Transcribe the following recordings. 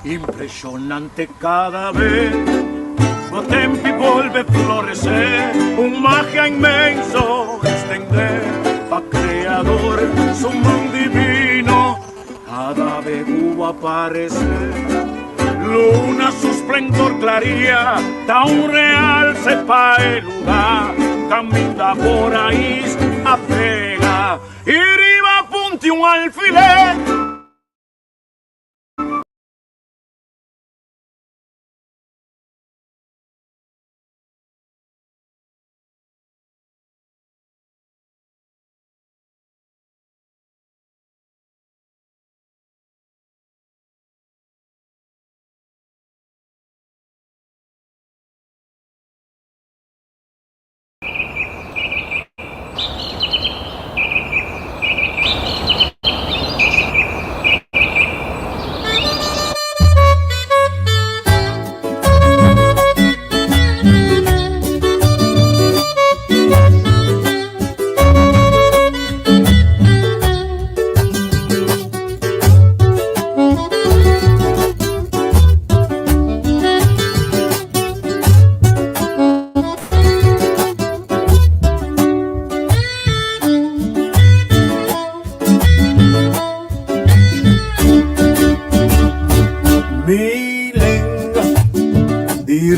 Impresionante cada vez, o tempo vuelve a florecer, magia inmenso extender a Creador su mundo divino, cada vez aparecer. Luna su esplendor claría, da un real sepa el lugar, camina por ahí a pega, y arriba punti un alfiler.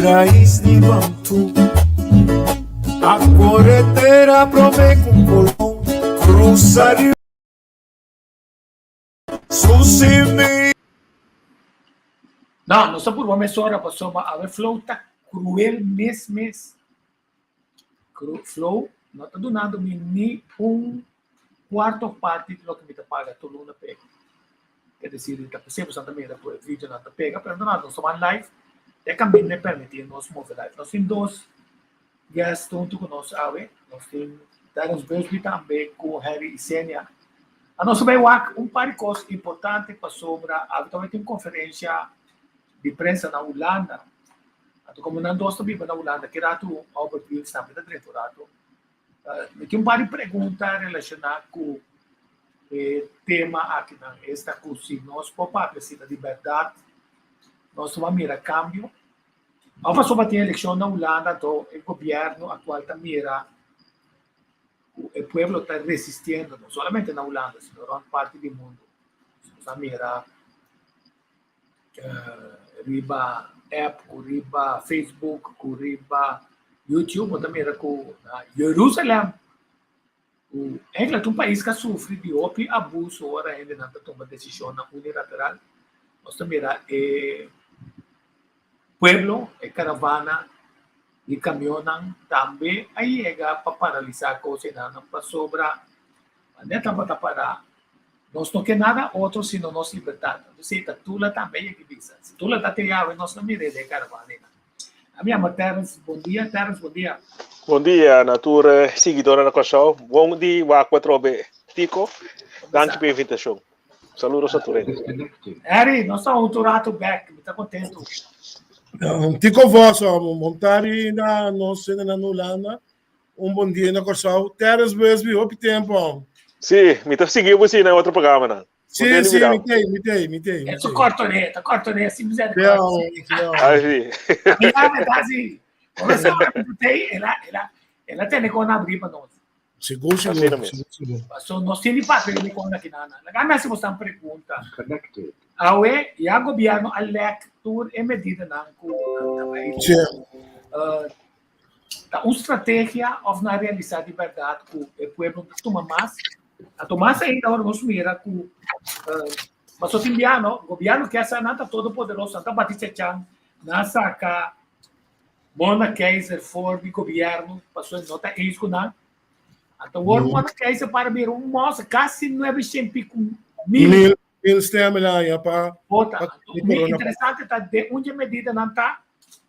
Raiz de Bantu, a corretera prove com colão, cruzaria susimi. Não só por uma mesora passou a ver flow tá cruel mês. Flow não está donando nem quarto parte do que me está paga todo mundo pega. Quer dizer, está percebendo também depois vídeo não está pega, mas não somos live. É também me permitir nós mover live. Nós temos dois guests junto conosco, nós temos Terence Busby também com Harry e Sênia. A nossa BWAC, par de coisas importantes para sobre habitualmente uma conferência de prensa na Holanda. Como não nós também na Holanda, que era o Albert Wills também da diretorado. Tem par de perguntas relacionadas com o tema aqui nesta curso. Nós podemos precisar de liberdade. Nós vamos mirar cambio. Vamos fazer a eleição na Holanda, então o governo atual está mira, o povo está resistindo, não somente na Holanda, mas em grande parte do mundo. Está mira, riba app, riba Facebook, riba YouTube, está mira com Jerusalém. É um país que sofre de abuso, ora ainda não toma decisão unilateral. Nós também pueblo, caravana e caminhonam também aí é para paralisar a coisa não para sobrar, não é para nós não quer nada outro senão nossa liberdade. Você tá tula também é que diz, se tula tá tirado nós não mire de caravana. A minha Terence, bom dia, Bom dia, natura seguidora da Cochão. Bom dia, wa 4B. Tico, danke pela invitação. Saludos a tutti. Harry, nós estamos autorato back, me está contento. Tico vosso, montari na nossa na Nulana, bom dia na Corsal, terras vezes vi op tempo. Sim, me tá seguindo você na outro programa, não? Sim, mitei. É só cortoneta, assim, miséria. Aí. A minha verdade, começou a ter, ela tem que abrir para nós. Seguro. So, nós temos papel de conta aqui na. Nagame se você pergunta. Awe, e a governo elect tur e medida na país. Uma estratégia of na realizar de verdade que o povo toma mais. A tomar ainda agora nos mira que mas o governo que essa nata todo poderoso, Santa Batista Chan, na saca Mona Kaiser Ford governo passou em nota isso na. Então, o Mona Kaiser para ver moça quase 900 mil stemmen lá, ja, pa. O interessante está de onde medida não está,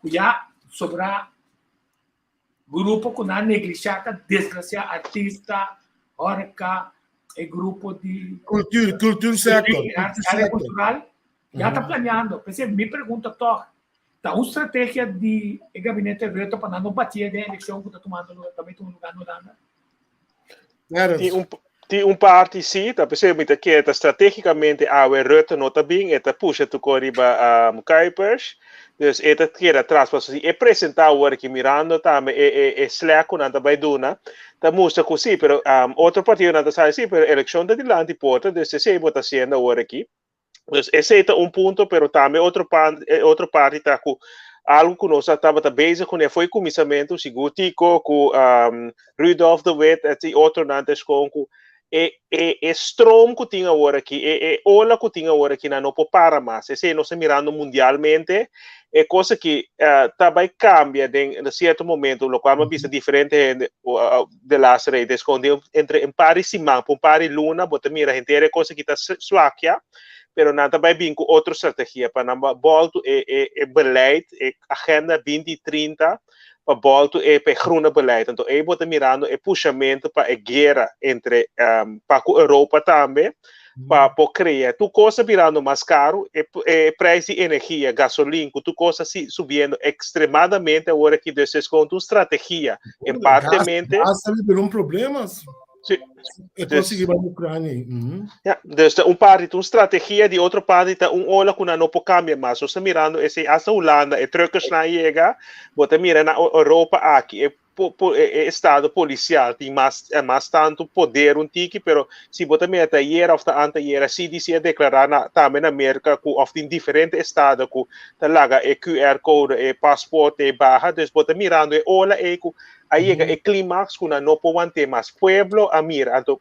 já sobra grupo que não negligencia, desgracia artista, orca, e grupo de cultura sector, área cultural, já está planeando. Pensei, me pergunta, tá uma estratégia de gabinete reto para não bater de eleição que está tomando também um lugar no Holanda. Tem parte sim, tá percebendo que estrategicamente a Rutte não está bem, está puxa tu corriba Kuipers, dus eta quer atrás para se apresentar o que mirando também é slack não vai duna, tá mostra que sim, pero outro partido não está sai sim, pero eleição de dilante porta, dus se votação agora aqui, dus esse é ponto, pero também outro parte tá com algo que nós estava basic com foi comissamento seguro com Rudolf de Wet e outro nantes com Strom que tinha agora aqui, Ola que tinha agora aqui não pode parar mais. Esse nós mirando mundialmente, é coisa que também cambia em certo momento, o qual é vista diferente de las redes, quando entre Paris e Mampo, Paris Luna, bota mira gente é coisa que está suaquia, pero nada vai vir com outra estratégia para não voltar beleid, agenda 2030 para volta para groene beleid. Então, aí bota mirando puxamento para a guerra entre para a Europa também, para criar. Tu coisa virando mais caro, preço de energia, gasolina, tu coisa subindo extremadamente agora que desses com uma estratégia, em parte mente. Há problemas. Sim. É conseguir a Ucrânia. Dus parte, uma estratégia de outra parte, olha que não pode cambiar mais. Você mirando esse essa Holanda, truckers na chega, bota mira na Europa aqui, estado policial tem mais tanto poder tique, pero se bota mira até era ou anteera, se dizia declarar também na América que of em diferente estado que talaga QR code, passaporte barra, dus bota mirando olha aí é clímax que não pode ter mais pueblo a mira, então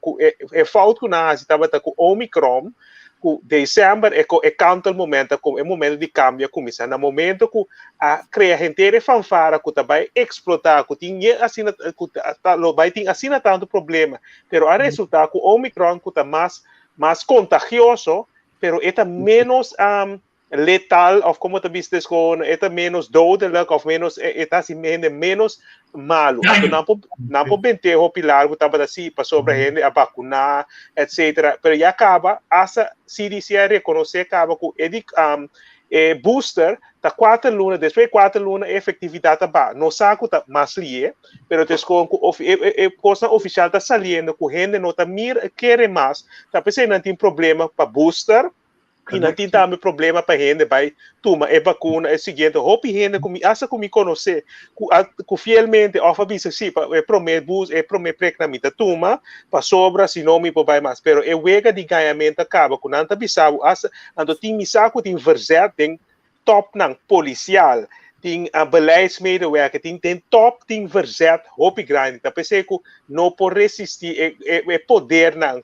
é falta que não estava com Omicron, que dezembro é canto o momento como é momento de cambio começa no momento que a criar gente fanfara que vai explotar que tinha assim que vai ter assim tanto problema, pero a resultado que Omicron que está mais contagioso, pero é menos letal, of como tu viste con eta menos dodelijk of menos eta si menos malo. Não pode benter o pilar que estava assim para sobre a gente a vacunar, etc. Pero já acaba, essa CDC reconhecer acaba com booster tá 4 lunas, depois 4 lunas efetividade ba. Não sabe tá mais lie, pero descom coisa oficial tá saliendo que gente não tá querer mais. Tá pensando não tem problema para booster. E não tem também problema para a gente, vai tomar a vacuna, é o seguinte, roupa gente, essa que me conhece, que fielmente, oferece, sim, promete pregnamente, toma, para sobra, se não me vai mais, pero é wega de ganhamento acaba, quando não está bisavo, ando tem misaco, tem verzet, tem top não, policial, tem beleidsmedewerker, tem top, tem verzet, roupa grande, tá pensei que não pode resistir, é poder não,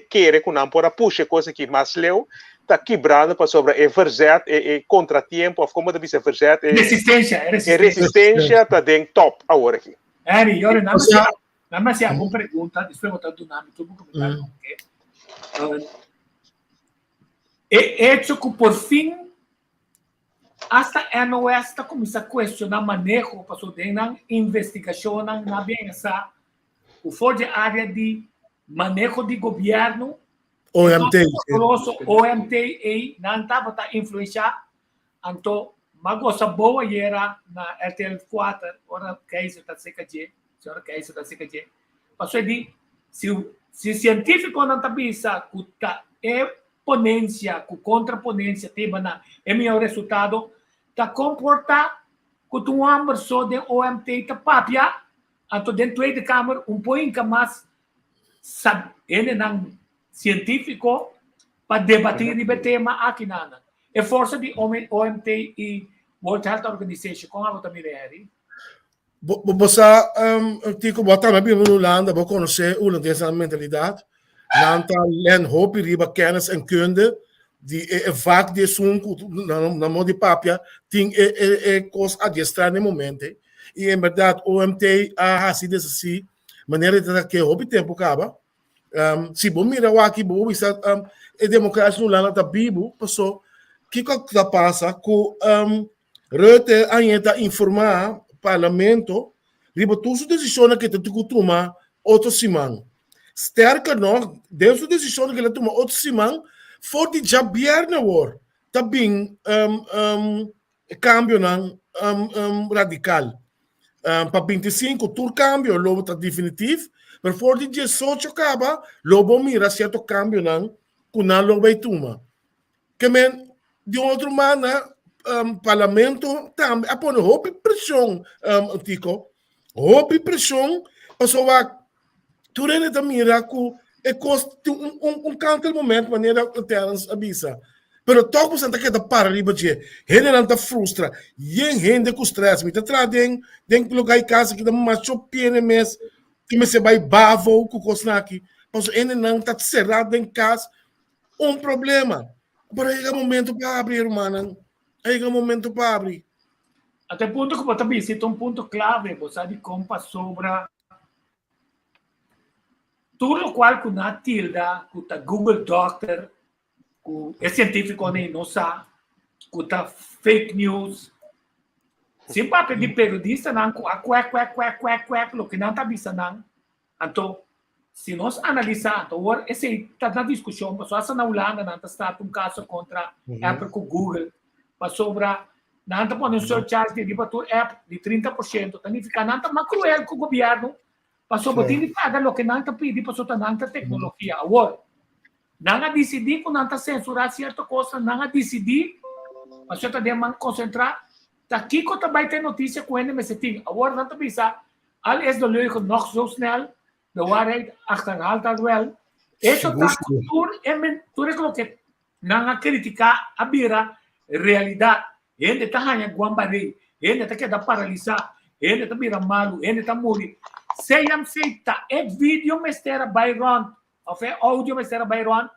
querer que não pode puxar coisa que mais leu, está quebrando para sobre verzet, contratempo, ou como deve ser verzet, resistência está dentro top agora aqui. Eri, ora não mais é uma pergunta, depois botar do nome, tudo comentário, é hecho que por fim hasta a NOS está começando a questionar manejo para sobre na investigação na benção, o for de área de manejo de governo, OMT, não estava a influenciar, então, Mago sa boa era na RTL 4, ora Kaiser da CKG, senhora Kaiser da CKG. Passou de se científico não tabisa kuta ponência, com contraponência, tema na meu resultado, ta comporta que tu só de OMT ta papia, anto dentro da câmara pouco mais sabe, ele não científico para debater o tema aqui nada. É força de OMT e World Health Organization com a outra milhares. Você, Tico, bota na Bíblia no Holanda, você conhece a mentalidade. Nanta len hopi riba kennis en kunde die vaak de sunku na modi papia ting cos adestrar no momento e em verdade OMT assim desse maneira de que hopi tempo acaba se bom mira aqui bom está democracia no lado da Bíblia passou que que passa com Rutte ainda informar parlamento riba tudo decisões que tu toma outro semana. Sterker nog, deze decisão que ele toma outro semana, voor die jabierna war, também cambio radical. Para 25, tur cambio, lobo tá definitivo, mas voor die 18 acaba, lobo mira certo cambio kuna lobo toma. Que men, de outra maneira, parlamento também, apone hope pressão, Tico, hope pressão, passou a Turene da mira que custa canto momento maneira terras avisa. Pero toco santa que da para riba de, ele não tá frustra, yen rende com stress, me tá trazendo, tem que lugar em casa que dá macho piene mes, que me se vai bavo com cosnaki, mas ele não tá cerrado em casa, problema. Pero aí é momento para abrir, irmã, aí é momento para abrir. Até ponto que você visita ponto clave, você sabe como sobra tudo o qual com a tilda, com a Google Doctor, com é científico nem não sabe, com a fake news. Se para pedir periodista não com a quack, o que não está vista não. Então, se nós analisar, então esse está na discussão, passou essa na Holanda, não está caso contra Apple com Google, passou sobre não está pondo surcharge de ribatur app de 30%, significa não está mais cruel com o governo. Passou por ti paga lo que não está pedindo, passou a nanta tecnologia. Agora, não decidir que não está censurar certa coisa, não decidir, passou a demanda concentrar. Daqui que também tem notícia com ele, mas tem. Agora não está pensando, alles de leugen nog zo snel, de waarheid achterhaalt dat wel. Isso está tudo que não criticar a bira realidade. Ele está ganhando guambari, ele está querendo paralisar, ele está bira malu, ele está morrendo. Sejam feita é vídeo mestera Byron, ou é áudio mestera Byron.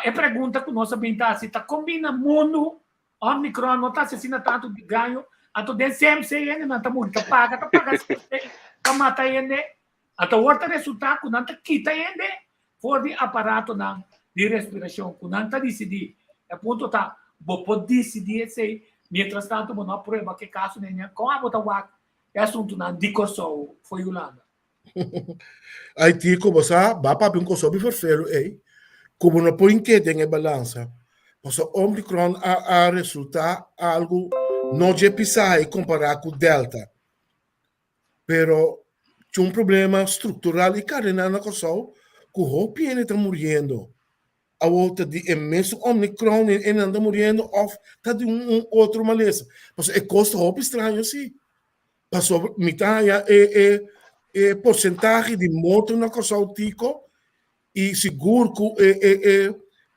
É pergunta que nós sabemos se está combina mundo Omicron não está assassina tanto de ganho, então den CMC ele não está muito paga, está mata ele, então o resultado que não está quita ele, for de aparato não de respiração, que não está decidir, é ponto tá, pode decidir esse, mientras tanto não prova que caso nenhum, com a bota wak é assunto não de corso foi Holanda. Aí Tico, você vai para um corso perfeito, como não põe que tem a balança, mas o Omicron a resultar algo não de pisar e comparar com Delta, pero tinha problema estrutural e carena na corso, que o Hopi está morrendo, a outra de imenso Omicron e anda morrendo, ou está de outro maleza, mas é costa Hopi estranho, sim. Passou metade porcentagem de morte na corso Tico e seguro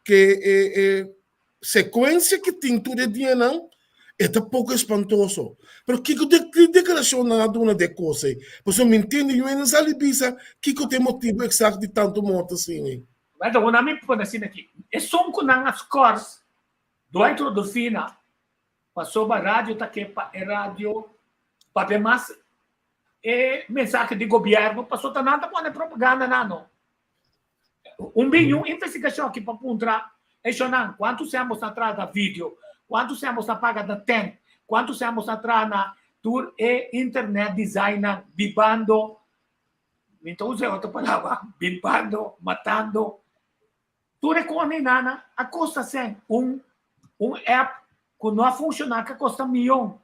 que sequência que tem tudo dia não é pouco espantoso. Pero que declaração não há uma de coisa. Você me entende? Eu não sei que tem motivo exato de tanto morte assim. Mas eu não me põe assim aqui. É só que não as cores do outro do fina passou a rádio tá que é rádio para mais mensagem de governo passou a nada para propaganda não. Uma investigação aqui para encontrar quanto estamos atrás da vídeo, quanto estamos a pagar da tempo, quanto estamos atrás na tour e internet design, bibando, então usei outra palavra, bibando, matando, tudo é com a nana, a costa sem um app que não funciona, que custa milhão.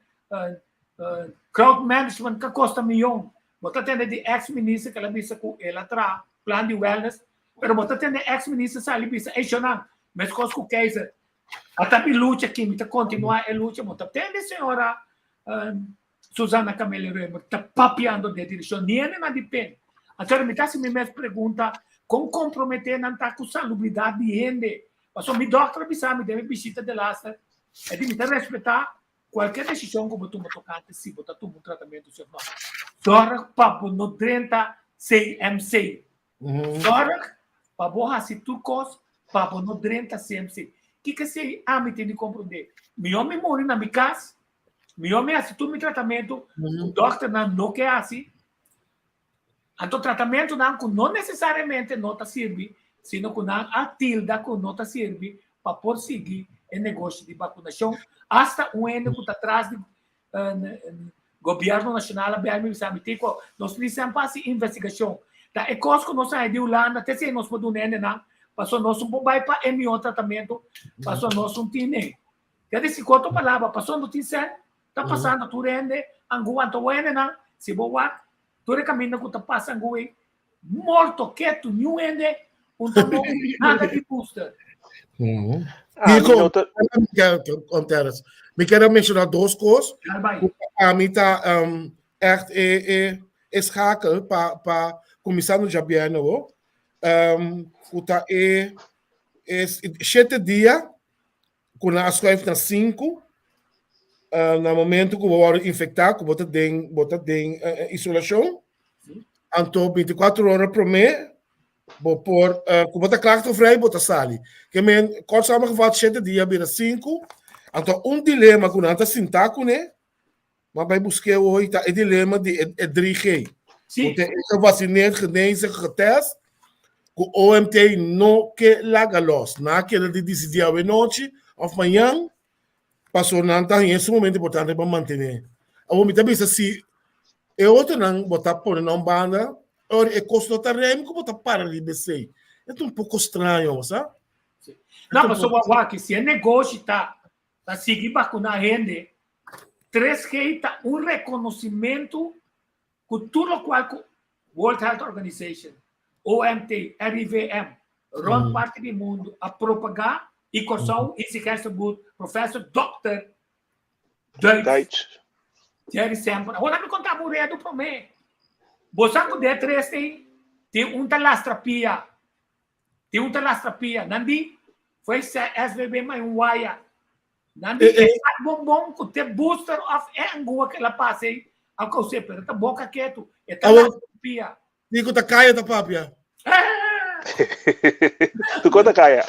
Crowd management, que custa milhão. Você tem de ex-ministro que ela disse que ela traz plano de wellness, mas você tem de ex-ministro que ela disse, mas coisa que o Kaiser, até me luta aqui, me continua a luta, mas tem de senhora Susana Camelo Remo, está papiando de direção, nem não depende. Agora, me dá se me mesmo pergunta, como comprometer não está com salubridade de gente? Mas o meu doutor me deve visita de lá, é de me respeitar qualquer decisão que você tocar, se você toma um tratamento, Dora papo no 30 CMC. Dora papo assim turcos papo no 30 CMC. Que se ame tem de compreender? Me homem morre na minha casa, me homem assim tu me tratamento, o doutor não quer assim. Então tratamento não necessariamente não tá serve, sino que não a tilda que não tá serve para prosseguir o negócio de vacunação, hasta um ano que está atrás do governo nacional, nós precisamos fazer investigação. É coisa que nós saímos de Holanda, até se nós podemos passou nós vai para o tratamento, passou nós time. Quer dizer, quanto palavra, passou no tincel, está passando, tu rende, anguan, tu rende, se boa, tu recamina que está passando, morto, quieto, não rende, nada de booster. Me quero mencionar duas coisas. A mim está echt schakel para começar no Jabiano. Está 7 dias, quando a escola está 5, no momento que você infectar, que você tem isolação, então 24 horas por mês, por você klachten-vrij, você sai. Que men kort samengevat 7 dias, bijna 5. Então, dilema que nós estamos né? Mas vai buscar hoje o dilema de 3G. Porque é vacinado, genezen, getest, que o OMT não quer largar los. Não quer decidir a noite ou amanhã, passou nada em esse momento importante para manter. O homem também se eu outro não botar por não banda, ora é custo terreno que botar para de BC. É um pouco estranho, sabe? Não, mas o se é negócio tá seguir vacinar gente, 3G tá reconhecimento que tudo o qual World Health Organization, OMT, RIVM, parte do mundo a propagar e corção esse resto do professor Dr. Deutsch. Jerry sempre. Agora me contar por aí do promê. Você que der 3 tem talastrapia. Nandi foi SVB mais waia. Nandi é bom que tem booster of angua que ela passe ao que você pera, tá boca quieto. É talastrapia. Digo tá caia da papia. Tu conta caia.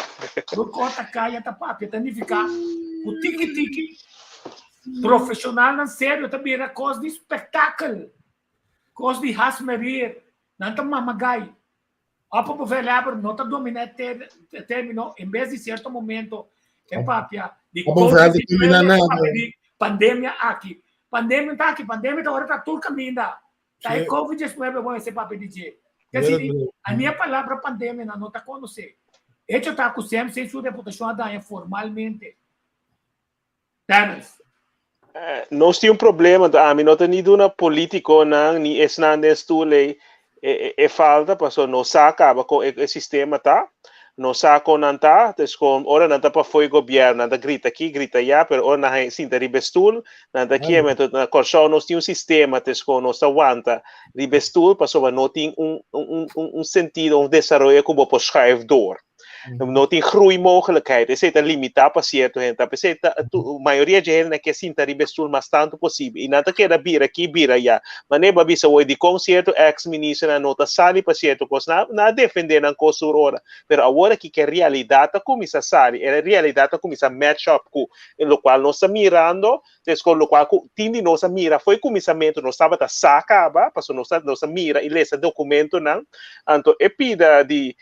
Tu conta caia da papia, tem de ficar o tique profissional não sério também era coisa de espetáculo. Coisa de rasmerir. Não tá mamagai. A população não está dominando terminou em vez de certo momento é papia de pandemia aqui. Pandemia está aqui, pandemia agora está tudo caminhando. Tá aí COVID-19 vai ser papel de dia. Quer dizer, a minha palavra pandemia não está conhecendo. Ele está com sempre sem sua reputação a dar formalmente. Temos. Nós temos problema, não tem nenhum político, nem nesse lei. É falta, porque não se acaba com o sistema, tá? Não se acaba não tá, então, ora não tá para foi governo, não grita aqui, grita lá, mas ora não é assim, ribestul, não tá aqui, mas na corção nós temos um sistema, então, não se aguanta ribestul, porque não tem sentido, desenvolvimento como para escrever. Não tem groei mogelijkheid. Is het limitado para certo gente. A maioria de gente quer sim ribestul mais tanto possível. E nada quer bira aqui, bira já. Mas nem babisa hoje de concerto ex-ministro na nota sali para certo coisa na defender na coisa hora. Pero agora que a realidade começa a sair, a realidade começa a match up com o qual nós estamos mirando, com o qual tindi nossa mira foi começamento nós estava a sacaba, porque nós mira e lê documento não. Então é pida de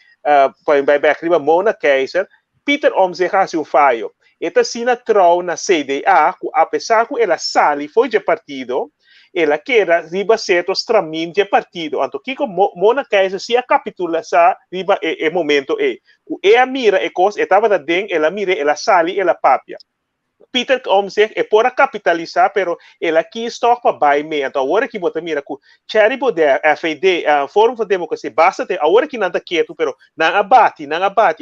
bij begriba Mona Keizer, Peter Omtzigt hace fallo. Esta sina trou na CDA, apesar que ela sali foi de partido, ela quer riba certos tramin de partido. Então, que Mona Keizer se capitula sa riba e momento e. A mira e coisa, estava da den, ela mira, ela sali, ela papia. Peter Omzig é para capitalizar, pero ele aqui está para buy me. Então, agora que você mira com Cherry Poder, FAD, Fórum for Democracy, basta ter, agora que não está quieto, pero não abate.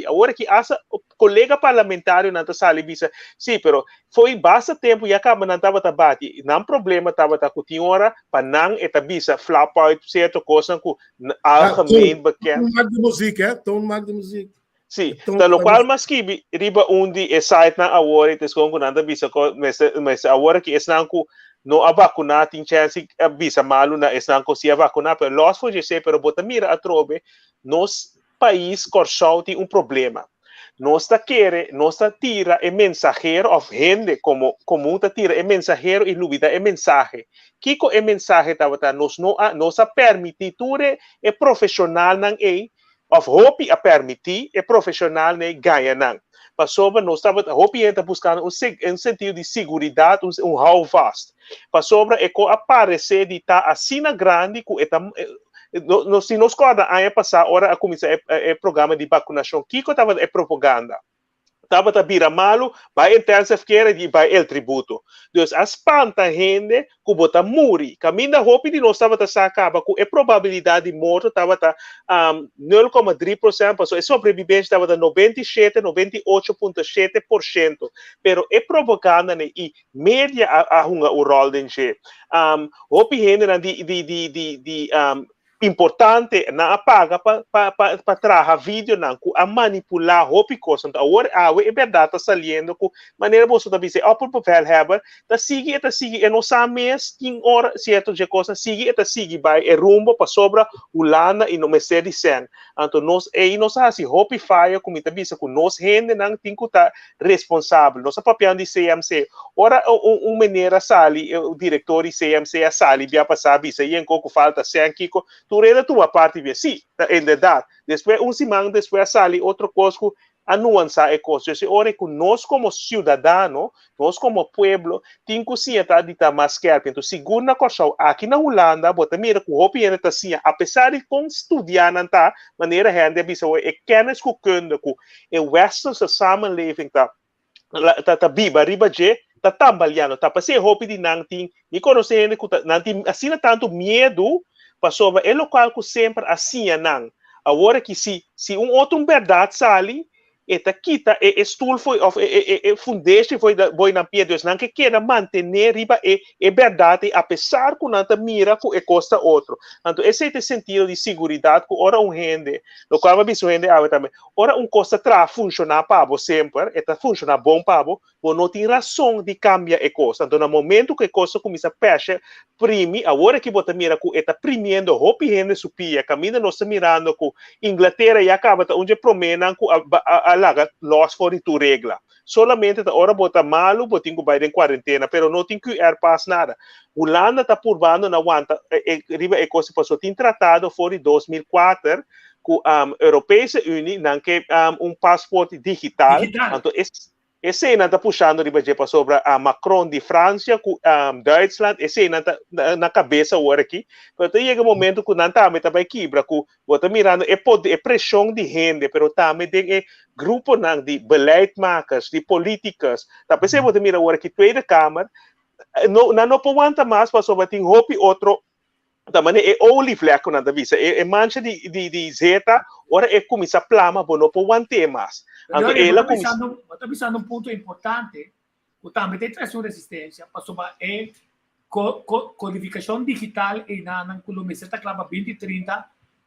Agora que essa colega parlamentar não está salibisa, sim, pero foi basta tempo e acaba não estava abate. Não problema estava com tinhora para não etabisa flap out certa coisa com algemeen bekend. Toon maakt de muziek, hè? Toon maakt de muziek. Sim, da qual mas que riba undi e site na awori tes kung kunanda bisa ko mas awori ki esnan ko no abacuna tin chance bisa malu na esnan ko si abacuna pero los foi se pero bota mira atrobe nos país corsau ti un problema. Nós tá querer, nós tá tira e mensageiro of gente como tá tira e mensageiro e lubida e mensagem. Kiko e mensagem tava nos no nos a permititure e profissional nang of hopi a permitir e profissional ne ganha não. Passou nós estava hopi está buscando um sentido de segurança, houvast. Passou é com aparecer de tá assina grande com se nos corda aí passar hora a começar programa de vacunação. Kiko estava é propaganda. Estava a vira malo, vai intensive care e vai el tributo. Então, a espanta gente que bota muri. Caminha hopi de nós estava a sacar, com a probabilidade de morte estava a 0,3%, passou a sobrevivência estava a 98,7%. Pero é propaganda e média a o rol de gente. Hopi gente de importante na apaga para trazer vídeo não a manipular hopi coisa então agora é verdade tá saliendo com maneira você tá dizer por papel have tá sigue e não sabe mês em hora certo de coisa sigue vai é rumbo para sobra Holanda e no Mercedes Sen então nós assim hopi fire como tá bisa com nós gente não tem que tá responsável nossa papel de CMC ora maneira sali o diretor de CMC a sali via passar bisa e em coco falta sem Kiko tu reda tua parte via sim em verdade depois semana depois sali outro coisa a nuança é coisa se ora que nós como cidadano nós como pueblo tem que se estar de mais careful então segunda coisa aqui na Holanda bota mira que o hopi é assim apesar de com estudar não tá maneira rende bisa é kennis com kunde com é westerse samenleving tá biba riba je tá tambaliano tá passei hopi de não tem me conhecendo que não tem assim tanto medo passou é local que sempre assim não agora que se outro verdade sali eta kita stool foi fundeste foi boi na pia Deus não que queira manter riba verdade apesar que não mira que costa outro então esse é o sentido de segurança que ora gente no qual vai bicho gente também ora costa tra funcionar para você sempre eta funciona bom para você não tem razão de cambiar a costa então no momento que a costa começa a peixe primi agora que você mira que está premiando hopi gente supia caminha nós mirando que Inglaterra e acaba onde promenam que laga loss for tu regla. Solamente a hora bota malo, botinho vai em quarentena, pero não tem QR pass nada. Holanda está purvando na wanta, riba e coisa passou tem tratado for 2004 com a Europeia Unie, não que passaporte digital. Então esse ainda está puxando riba para sobre a Macron de França, com Duitsland, esse ainda está na cabeça agora aqui. Mas chega um momento que não está, mas vai quebrar, que você mirando é pressão de gente, pero também tem grupo de beleidmakers, de políticas. Tá pensei você mira agora que Tweede Kamer não pode mais para sobre tem hopi outro também é olivleco na visa é mancha de zeta ora é começa plama bom não pode ter mais então ela começando um ponto importante o também tem tração resistência para sobre é codificação digital e na Colômbia está clava 2030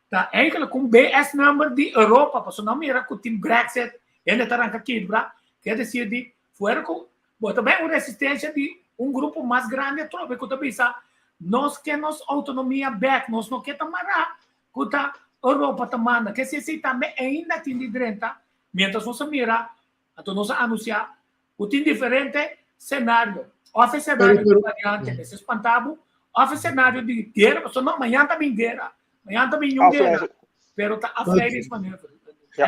tá eigenlijk com BS number de Europa para não mira com o Brexit ele está arranca quebra quer dizer de fora com também uma resistência de grupo mais grande trobe que também está nós queremos autonomia back, nós não queremos amarrar, que a Europa também, que se também ainda tem direito, mientras nós mira, então nós anunciar, tem diferente cenário, ou cenário de variante, esse espantado, ou cenário de guerra, porque não, amanhã também guerra, guerra, pero a frente de maneira.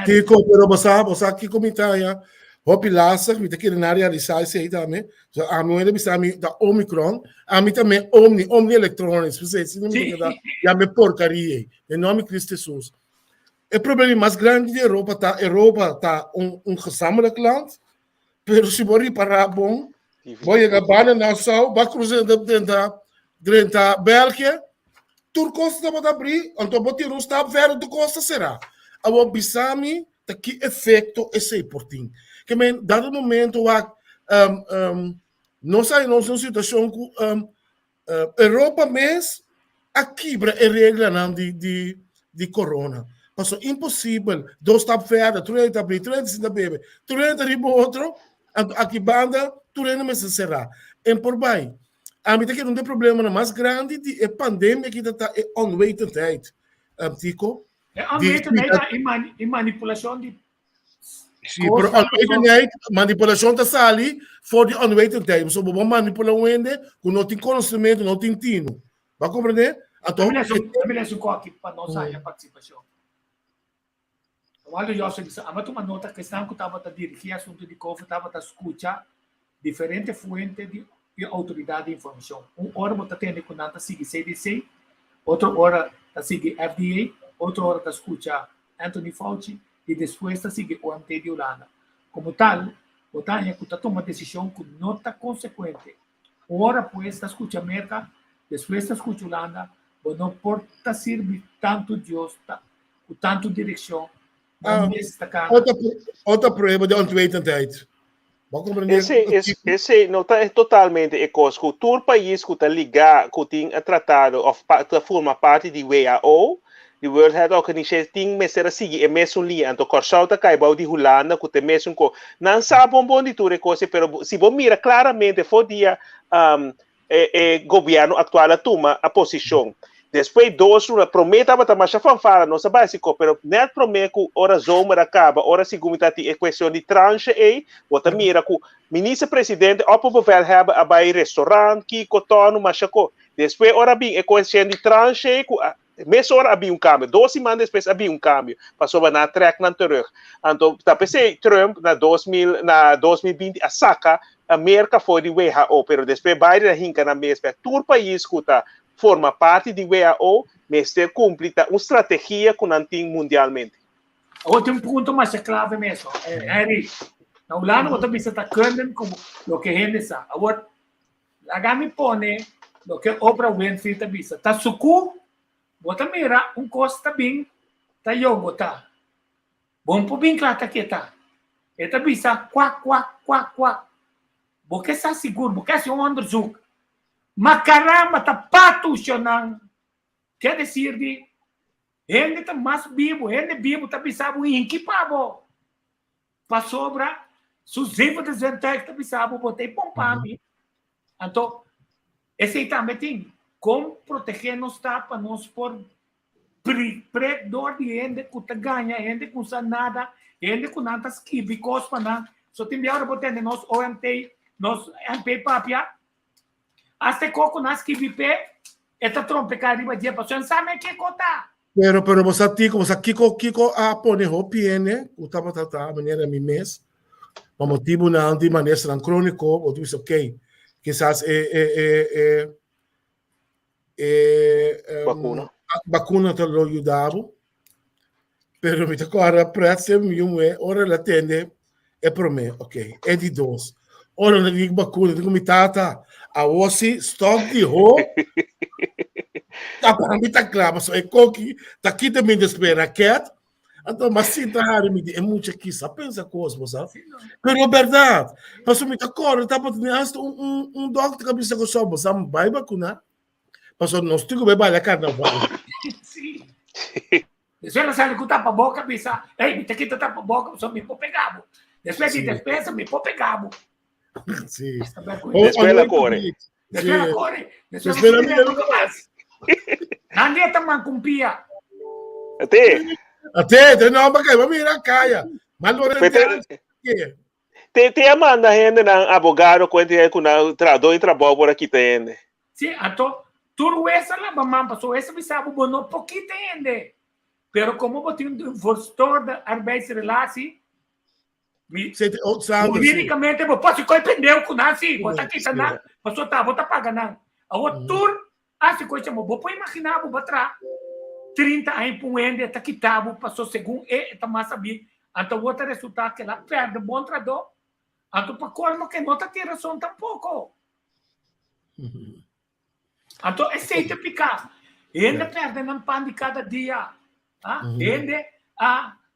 Kiko, pero você aqui comentar já, hopi lastig, met de kinderen realisatie zei daarmee. Zo aan mij bestaan da Omicron, aan mij também omni elektronisch, precies. Ja, me porcaria. Em nome de Cristo Jesus. O problema mais grande de Europa tá gezamenlijk land, pero se for reparar bom, Voy a Bana Nassau, vai cruzando dentro da Bélgica, tur costa para abrir, então botar um stap verder de costa será. Agora bisami tá que efeito esse portim. Que men dado momento não sai não são situação com Europa mês a quebra a regra não de corona. Passou impossível, dois stap verder, 30 abrir, 30 da bebê, 30 riba outro, aqui banda, 30 meses será. E por bem, a mim que não tem problema mais grande de pandemia que está onwetendheid, Tico. E manipulação de Sim, pero onwetendheid, manipulação está ali for de onwetendheid. So, vamos manipular o ende com não tem conhecimento, não tem tino. Vai compreender? Então, também é aqui para nós a participação. Quando eu disse, a uma nota que estava que estava a dirigir assunto de COVID, estava a escutar diferentes fontes de autoridade de informação. Uma hora você tem que nada sigue CDC, outra hora está sigue FDA, outra hora está escutar Anthony Fauci e depois está sigue o OMT de Holanda. Como tal, você tem que tomar decisão com nota consequente. Uma hora depois está escutar América, depois está escutar Holanda, você não pode servir tanto Deus, com tanto direção. Outra problema de onwetendheid. Esse não está totalmente ecosco. Todo país que está ligado, que tem tratado, que forma parte de WHO, the World Health Organization, tem que ser seguir a mesma linha. Então, Corsal está caindo de Holanda, que tem mesmo com. Não sabe bom de tudo coisa, mas se você mira claramente, foi dia governo atual toma a posição. Depois, dois, prometa para mais fanfara, não sabe se mas não promete que hora zoma acaba, hora segunda é questão de tranche aí, você mira que o ministro-presidente, o povo have vai restaurante, que cotono, mas depois, hora bem, é questão de tranche aí, mesmo hora havia câmbio, 2 semanas depois havia câmbio, passou na track na terug. Então, tá pensei, Trump, na 2020, a saca, a América foi de WHO, pero depois, Biden rinca na mesma, todo país que está forma parte de WHO, mas ter cumprida uma estratégia que não tem mundialmente. Outro ponto mais clave mesmo, Henry. Na Holanda, você precisa estar candendo como o que rende essa. Agora, lá me põe o que Oprah Winfrey está vista. Está sucu, você mira costa bem, está yogo, tá. Bom por bem claro que tá. Está vista, quack. Porque está seguro, porque é um underzoek. Mas caramba, está patrocinando. Quer dizer, ele está mais vivo, está pensando em que pavo. Para sobra, sujeito de gente está pensando, botei pompar. Então, esse também tem como proteger nos para nós por predador de gente que ganha, gente que usa nada, gente que não está esquive, cospa, não. Só tem melhor botar nós OMT, nós MP papia. Hasta coco nas que vive, esta trompe cariba dia passou, sabe que conta. Pero você Kiko a pone hopiene, o tava a maneira mi mês, para motivo não de maneira crônico, ou tu diz ok, quizás vacuna te lo ajudava, pero me agora pressa ora la tende é para mim, ok, é de dois. Ora não digo vacuna, digo me tata, a você stop de ho. Tá para mim tá claro, mas é coque, tá aqui também de espera cat. Então, mas sim, tá raro, é muito aqui, só pensa coisa, sabe? Mas é verdade. Mas me tá corre, tá para ter doctor que cabeça com só, mas vai vacunar. Mas nós temos que beber a carnaval. Sim. Depois ela sai com tapa boca, pensa, ei, me tá aqui tapa boca, só me pô pegado. Depois de despesa, me pô pegado. Sim. Depois ela corre. Depois ela nunca mais. Nanti teman kumpia. Até, não, porque vai virar caia. Mas não é Tem a manda gente na abogado quando é com trabalho trabalho por aqui tem. Sim, então tudo essa lá mamãe passou essa me sabe bom pouquinho tem. Pero como botar gestor da arbeidsrelatie juridicamente eu posso compreender com nasi, botar aqui sana, passou tá, botar pagando. A outro se coisa mo, vou imaginar vou botar 30 anos por ende tá quitado, passou segundo tá mais sabe. Então outro resultado que ela perde bom trabalho. Anto pa colmo que no te razón tampoco. Anto é feita picar. Ainda perde ng pan de cada dia. Ainda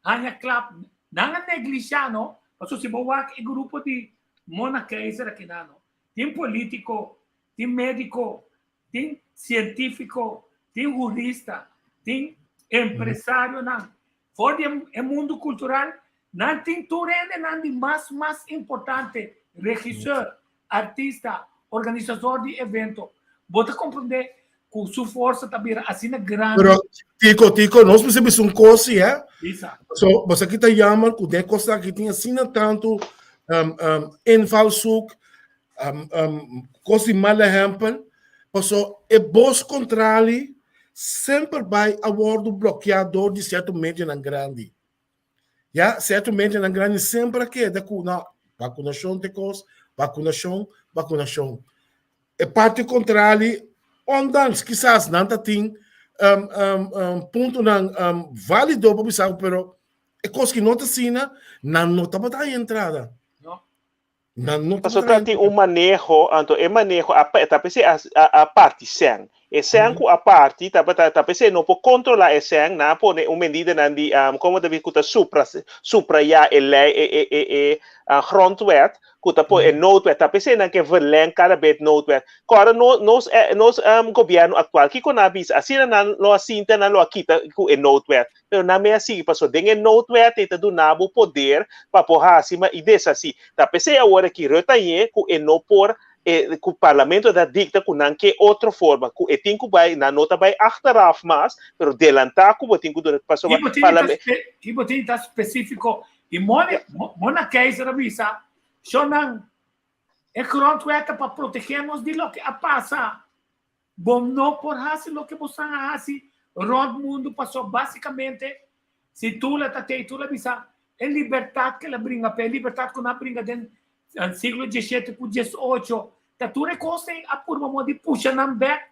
hanya clap. Nanga negligiano. Paso si bawak e grupo de Mona Kaiser aqui nano. Tem político, tem médico, tem científico, tem jurista, tem empresário não. Fora do mundo cultural, não tem turene não de mais importante, regisseur, artista, organizador de evento. Bota compreender com sua força também assim grande. Pero Tico, nós precisamos um coisa, é? Exato. So, você aqui está chamando que o coisa aqui tem assim tanto invalshoek, coisa de mal exemplo, so é bos controle sempre vai haver o bloqueador de certo médio na grande. Ja, certo médio na grande sempre que é da vacunação de coisa, vacunação. É parte contrária, ondanks quizás não tem ponto não válido para pensar, pero é coisa que não está não está para a entrada. Não Mas só tem manejo, então é manejo a parte sem. E sem a parte, tá pensando não pode controlar sem, não pode medida de como deve cuta supra já lei grondwet, cuta pode noodwet, tá pensando que verleng cada vez noodwet. Agora nos governo atual que com avisa, assim não assim não aquita com noodwet. Pero na minha assim, passou dengue noodwet e do nabo poder para porra acima e dessa assim. Tá pensando agora que retaie com não por o parlamento da dicta com não que outra forma com e tem que vai na nota vai achteraf mas pero delantar com tem que do passou parlamento que botin está específico e mona Kaiser avisa só não é grondwet para protegermos de lo que passa bom não por assim lo que você assim rond mundo passou basicamente se tu la avisa é liberdade que ela brinca é liberdade que ela brinca dentro no século XVII para XVIII, tu recostem a curva de puxa não back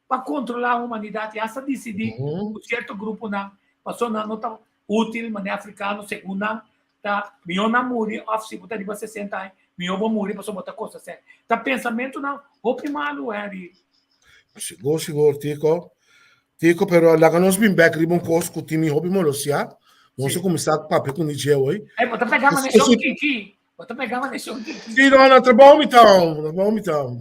para controlar a humanidade. Essa decidir um certo grupo não passou não está útil, mas africano segundo tá meu namoro off tá de 60 anos, meu vou morrer passou botar coisa assim. Tá pensamento não, o primário é Seguro, Tico, pero lá que nós bem back ribon coisa que o time hobby molosia, nós começar a papel com DJ hoje. Bota pegar uma nesse aqui. Bota pegar uma nesse aqui. Sim, não, tá bom então.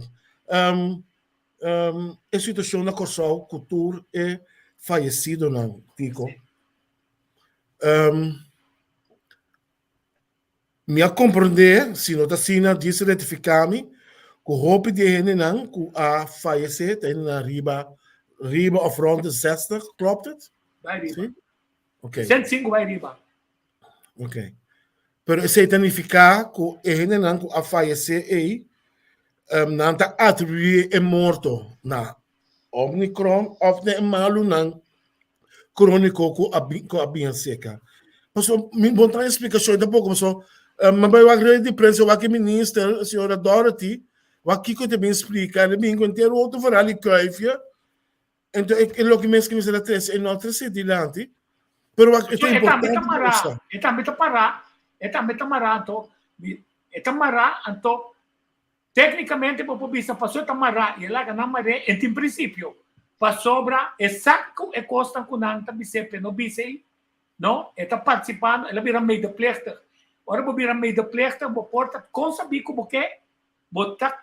A situação na Kosovo, cultura é falecido não, Tico. Me compreender, se não está sendo desretificar-me, que o roupa de gente não, que a falecer, tem na riba of rond de 60, klopt het? Vai riba. Ok. 105 vai riba. Ok. Pero se significa que a gente não a falecer aí, não está atribuído é morto na Omicron ou na malu não crônico com a bem seca. Mas me botar uma explicação da pouco, mas mas vai a grande imprensa, o que ministro, a senhora Dorothy, o que eu também explica, ele me encontrou outro varal e caifia, então é o que mesmo que me será três, é não três dilante, pero é importante. É também tamarato, então tecnicamente por vista passou tamara e lá na maré em princípio passou para exato é costa com nanta bicepe no bicei não está participando ela vira medeplichtig ora vira medeplichtig porta com saber como que bota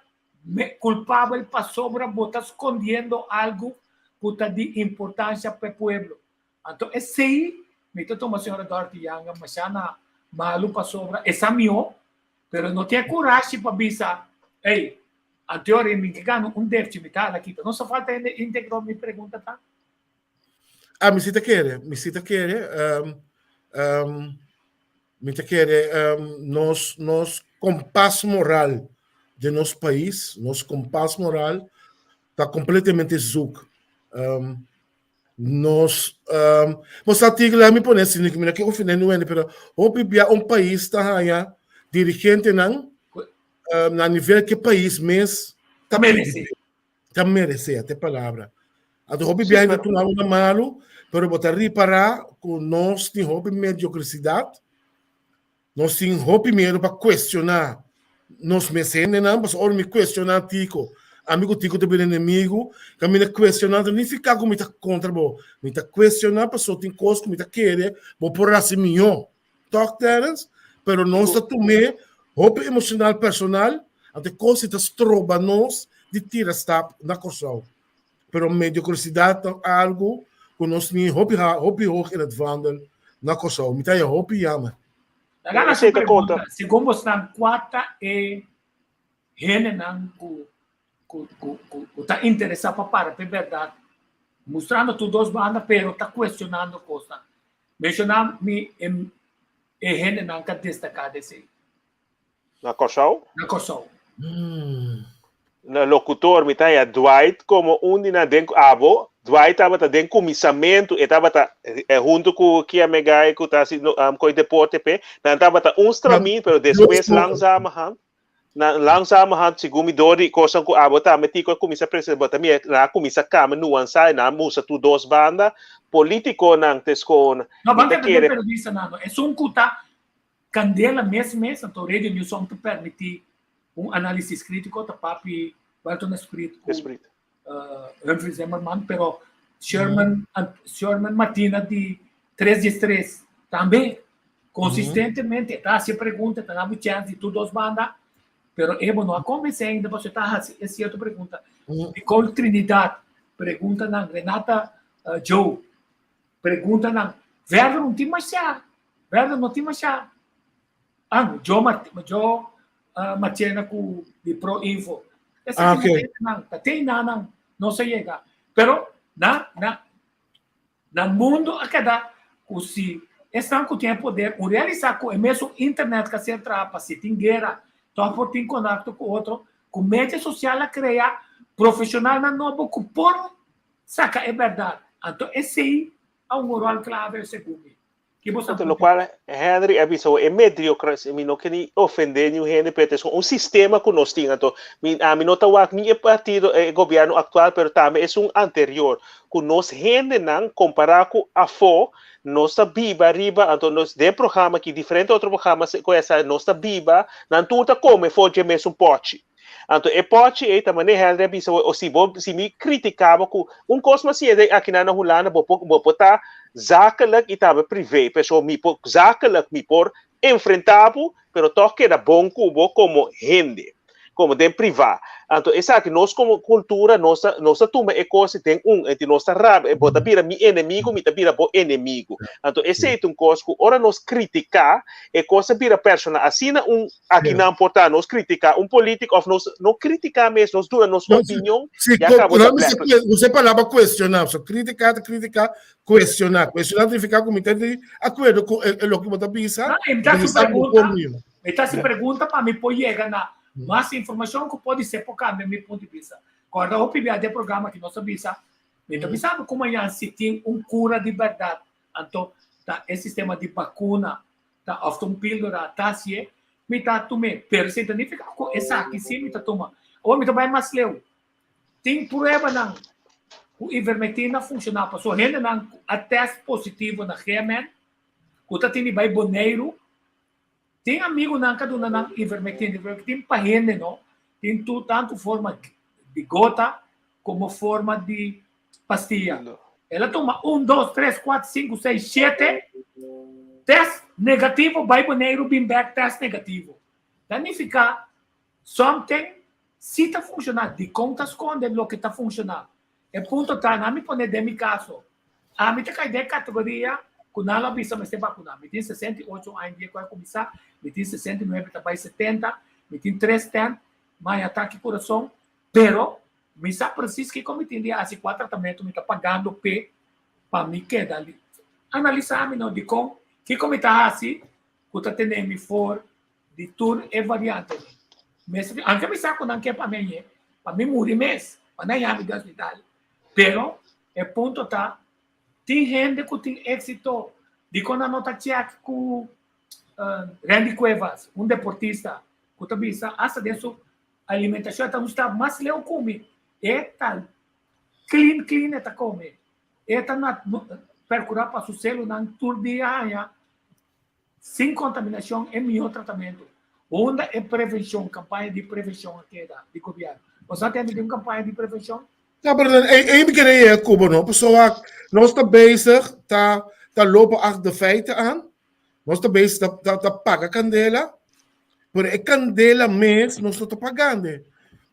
culpável passou para bota escondendo algo puta de importância para o pueblo então esse aí me tô uma senhora Dorothy Yanga mas na malu pa sobra, examinou, pero não tinha coragem para avisar. Ei, a teoria mexicana, déficit tá aqui. Não só falta integrar minha pergunta, tá? Me cita querer. Nós compasso moral de nosso país, nosso compasso moral está completamente zuc. Você artigo lá me põe assim que eu finei no ano, pero o país está aí dirigente não na nível que país mês tá merece até palavra. A do hobby ainda tu não na malo, pero botar reparar com nós tem hobby mediocridade, nós tem hobby medo para questionar nos mecenas, não, mas ora me questionar tico, amigo tico também inimigo, que me questionando, nem ficar com muita contra, me tá questionando, pessoa tem coisa que me tá querer, vou por assim minho, toque terens, pero não está tomé, roupa emocional personal, até coisa que estroba nós de tira stap na corção. Pero medio curiosidade algo que nós nem roupa hoog in het wandel na corção, me tá aí roupa yama. Agora Você essa dá conta? pergunta, se como estão quatro e gente não está interessado para verdade, mostrando tu duas bandas, pero está questionando coisa. Mencionar-me e gente não quer destacar desse. Na Kosovo? Na Kosovo. Na locutor, me tá aí, Dwight, como na dentro abo, Dwight estava dentro comissamento, e estava junto com que a Megai, que está com o deporte, não estava stramin, pero depois langzamerhand, segundo Dori, coisa que abo tá, meti com a comissa presidente, mas também na comissa cama nuança, na musa tu duas bandas, político não tescona. Não, banda que periodista não, é só cuta candela mesmo, então rede news só permitir análise crítico, tá papi, Walton escrito. Humphrey Zimmerman, pero Sherman Martina de 3-3 também consistentemente tá se pergunta, tá dando chance de tudo as bandas, pero eu não comecei ainda, você tá essa outra pergunta. Nicole Trinidad pergunta na Renata Joe pergunta na Verda não tem mais chá, Joe Martina com de Pro Info. Essa tem não se chega. Pero na mundo acaba se estão com tempo de realizar com o mesmo internet que se trapa, se tem guerra, então por ter contato com outro, com mídia social a criar profissional na novo com por saca é verdade. Então esse é um rol clave segundo. Lo qual Henry avisou é mediocre, me não quer ofender nenhum gente, pero um sistema que nós tínhamos, então me nota que nem é partido governo atual, pero também é anterior, que nós gente não comparar com a fo, nossa biba riba, então nós de programa que diferente outro programa com essa nossa biba, não tudo como foi de mesmo pote. Então, e pode e também Henry avisou, se me criticava com coisa assim aqui na Holanda, vou botar zakelijk e estava privê, pessoal me por zakelijk me por enfrentado, pero toque era bom cubo como gente, como de privado. Então, essa aqui nós como cultura, nossa turma é coisa tem entre nossa raba, bota vira mi inimigo, me vira bo inimigo. Então, esse é coisa que ora nós criticar, é coisa vira persona, assim aqui não importa nós criticar político, ou nós não criticar mesmo, nós dura nossa opinião. Você falava questionar, só criticar, questionar significa como de acordo com o que você pensa. Então se pergunta para mim pode chegar na mais informação que pode ser por causa do meu ponto de vista. Quando eu peguei o programa que nós sabemos, então pensava como se tem cura de verdade. Então, esse sistema de vacuna, ofta pílula, se me está tomando, pero se significa que essa aqui sim me está tomando. Ou me vai mais leu. Tem prova não. O ivermectina funciona, passou renda não a teste positivo na remen, que está tendo vai boneiro. Tem amigo não que dona não ivermectina para rende não. Tem tanto forma de gota como forma de pastilha. Ela toma 1, 2, 3, 4, 5, 6, 7 teste negativo, vai boneiro, bem back, teste negativo. Significa something se está funcionando, de conta esconde o que está funcionando. É ponto tá, não me pone de meu caso. A mim tem de categoria, quando ela visa me ser vacunado. Me tem 68 anos de começar, me tem 69, tá 70, me tem 310, mais ataque coração, pero me sabe preciso que como tem assim 4 tratamentos, me está pagando P para me quedar ali. Analisar me não de como que como está assim, que tá tendo me for de tur e variante. Mas anche me sabe quando que para mim morrer mês, para não ir ao hospital. Pero é ponto tá tem gente que tem êxito de quando não tá check com Randy Cuevas, deportista, que tá bisa essa dessa alimentação tá está mais leu come é tal clean é tá come é tá na percurar para o selo na tour de aia sem contaminação é melhor tratamento Onda é prevenção, campanha de prevenção aqui de governo. Você tem uma campanha de prevenção? Ja, maar één keer komen op. Zo nós está bezig, tá lopen achter de feiten aan. Nós está bezig, tá paga candela. Por é candela mês, nós está pagando.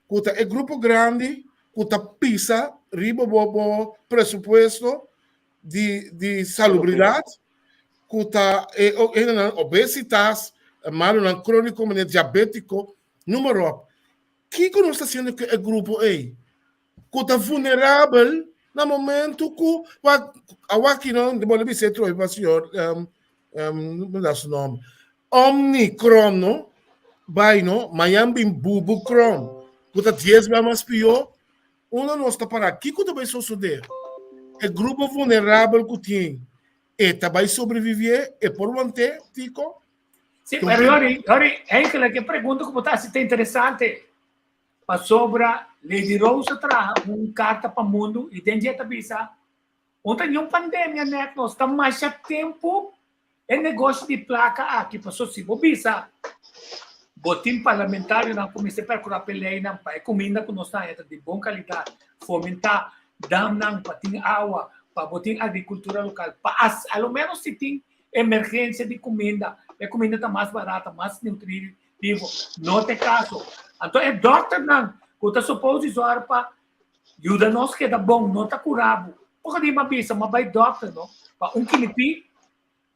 Kuta é grupo grande, kuta pisa, riba bobo presupuesto de salubridade, kuta é obesitas, malo na crônico, diabético, número. Que nós está sendo que é grupo aí? Kuta vulnerável no momento que aqui não de bola ser troi para senhor não dá seu nome Omicron no vai no Miami bubu cron kuta 10 vezes mais pior não está para aqui que vai suceder é grupo vulnerável que tem e vai sobreviver e por manter tico sim mas ora é que pergunta como está se tem interessante para sobra Lady Rose traz carta para o mundo e tem jeito bisa. Ontem tem uma pandemia, né? Nós estamos mais tempo em negócio de placa aqui. Passou se bisa. Botim parlamentar na comissão para curar peleia não para comida que nós temos de boa qualidade, fomentar dam não para ter água, para botar agricultura local, para ao menos se tem emergência de comida, a comida está mais barata, mais nutritiva, não tem caso. Então é doctor não, que está suposto usar para ajudar nós que é bom, não está curado. Porque de uma bisa, mas vai doctor não, para quilipi,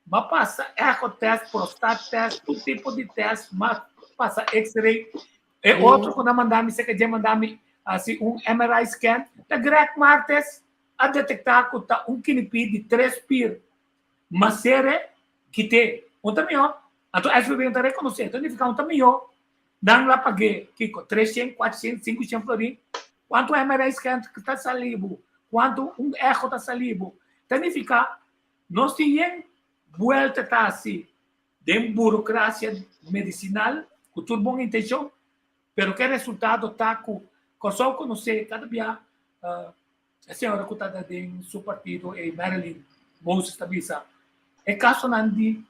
mas passa eco test, prostate test, todo tipo de teste, mas passa X-ray. E outro quando mandar-me, você quer mandar-me assim MRI scan, da Greg Martes a detectar que está quilipi de 3 pir, mas será que tem também ó. Então essa pergunta reconhecer, então ele fica também ó. Não lá paguei, Kiko, 300, 400, 500 florim. Quanto MRI scan que está salibo? Quanto eco está salibo? Significa, nós temos volta tá assim, de burocracia medicinal, com tudo boa intenção, pero que resultado está com só conhecer cada dia, a senhora que está dentro do seu partido, Marilyn Moses, é caso de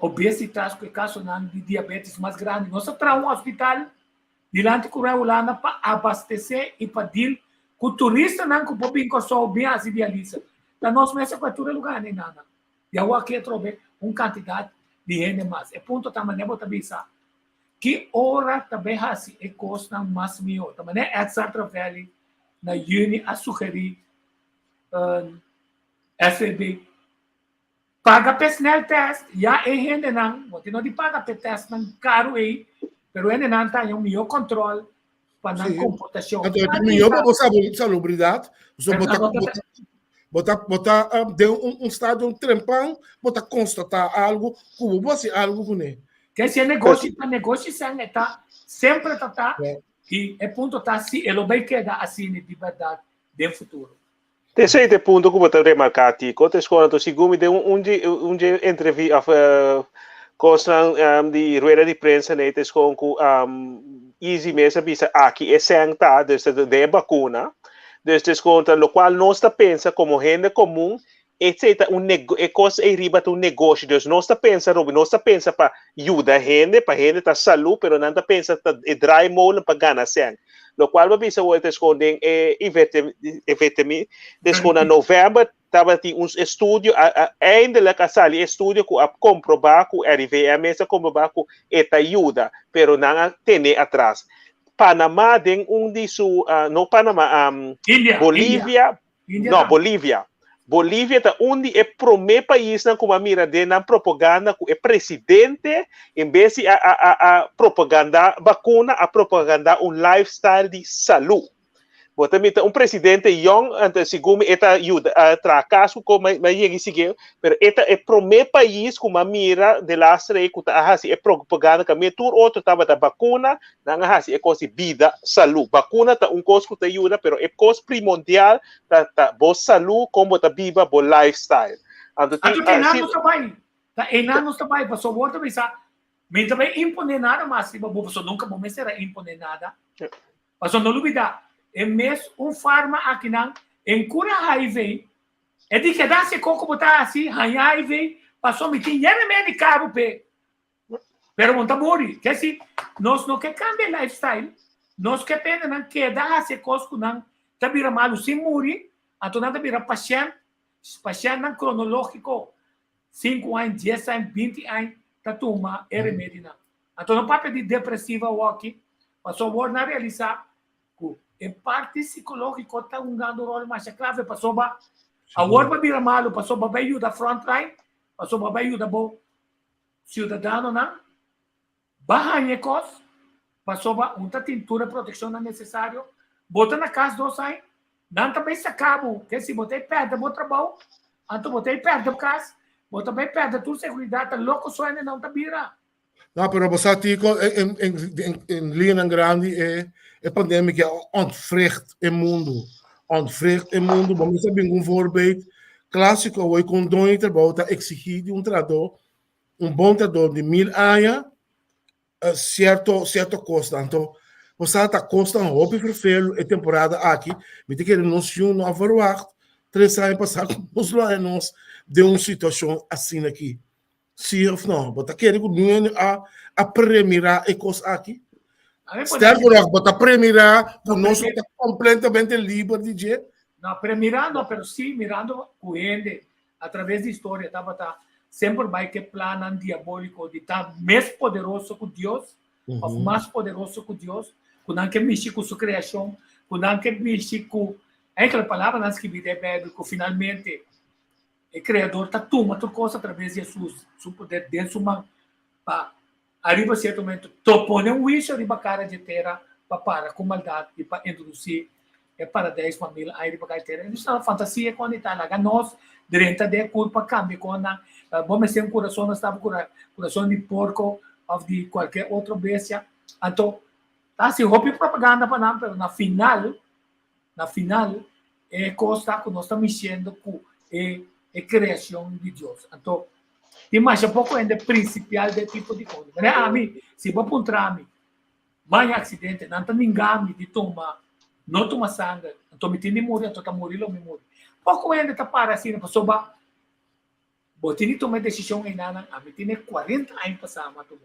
obesitas, que caso de diabetes mais grande. Nós temos um hospital dilante com a para abastecer e para dir que o turista não pode vir só bem assim dialisa. Então, nós mesmos com todo lugar nem nada. E eu aqui trouxe uma quantidade de gente mais. E ponto também vou também que hora também assim é custa mais melhor. Também é Santa Valley na Uni a sugerir FB paga personal test, já é gente não, não de paga per test não caro aí, pero ele não tem um melhor controle para a computação. Então, melhor para você salubridade, você botar de estado trempão, botar constatar algo, como você algo com ele. Que se negócio está sempre está e é ponto tá se ele vai quedar assim de verdade no futuro. Terceiro ponto que eu remarcar aqui, quando a escola do segundo de entrevista de rueda de prensa né, com easy mesa bisa aqui é senta desde de vacuna, desde conta lo qual nós está pensa como gente comum etc é coisa é riba um negócio, Deus nós está pensa Robin, nós está pensa para ajudar a gente, para gente tá saúde, pero não está pensa para dry mole para ganhar sangue. Lo qual vai ser o escondem efetivamente desde novembro estava um estudo ainda lá que sali estudo que a comprovar que a RVM comprovar que esta ajuda, pero não tem atrás. Panamá tem disso no Panamá Bolívia não Bolívia é onde é o primeiro país na como mira de na propaganda que é presidente em vez de a propaganda vacuna a propaganda lifestyle de saúde. Também presidente young antes segundo eta ajuda a tracasso como mas seguir, pero eta é o primeiro país como mira de lá sei que tá assim é propaganda que me tur outro tava da vacuna não assim é coisa vida saúde vacuna tá coisa que ajuda pero é coisa primordial tá boa saúde como tá viva boa lifestyle. Enano também passou outra vez me também impõe nada mas se você nunca vou será impõe nada passou não olvidar é mesmo farma aqui não em cura HIV é de que dá-se como botar assim HIV passou me tinha nem carro pe Pero monta mori, que si nós não que cambia lifestyle, nós que pena não que dá se cosco não tabira malu sem mori, então não tabira paciente não cronológico 5 anos, 10 anos, 20 anos, tá toma remédio não. Então não pode pedir depressiva ou aqui, passou por na realizar que em parte psicológico tá dando rol mais clave, passou ba a work para bira malu, passou ba bayu da front line, passou ba bayu da bo cidadano não bahanya cos, passou ba unta tintura proteção não necessário, bota na casa do sai, não também se acabou, que se botei perto do trabalho, então botei perto da casa, bota bem perto da tua segurança, louco só ainda não tá bira. Não, pero você tico em linha grande é pandemia que ontvrecht em mundo, vamos saber um voorbeeld clássico hoje com dois trabalho tá exigir de um bom trabalho de 1000 anos certo custo, então você está constante hobby vervelho é temporada aqui, me tem que renunciar não verwacht 3 anos passado nos nós de uma situação assim aqui. Sim ou não? Você quer que não a premirar e coisa aqui? Sterker nog, você premirar que nós estamos completamente livres de jeito? Não, premirando, mas sim, mirando o ende, através da história, tá sempre vai que plano diabólico de estar mais poderoso que Deus, ou mais poderoso que Deus, que não que mexe com sua criação, que não que mexe com aquela palavra não que vive bíblico, finalmente o Criador está tomando tudo coisa através de Jesus, seu poder dentro de uma para arriba certo momento, topone um wish arriba cara de terra para com maldade e para introduzir é para 10 famílias aí para cara de terra. Isso é uma fantasia quando está lá, nós direita de culpa cambia quando vamos ter um coração estava coração de porco ou de qualquer outra bestia, então tá assim hobby propaganda para não, mas na final é coisa que nós estamos mexendo com é criação de Deus. Então, imagina um pouco ainda principal desse tipo de coisa. Né? A mim, se vou apontar-me, mais acidente, não está ninguém de tomar, não toma sangue, então me tem morrer, então está morrendo ou me morre. Pouco ainda está para assim, para sobar. Vou ter que tomar decisão em nada, a mim tem 40 anos para tomar.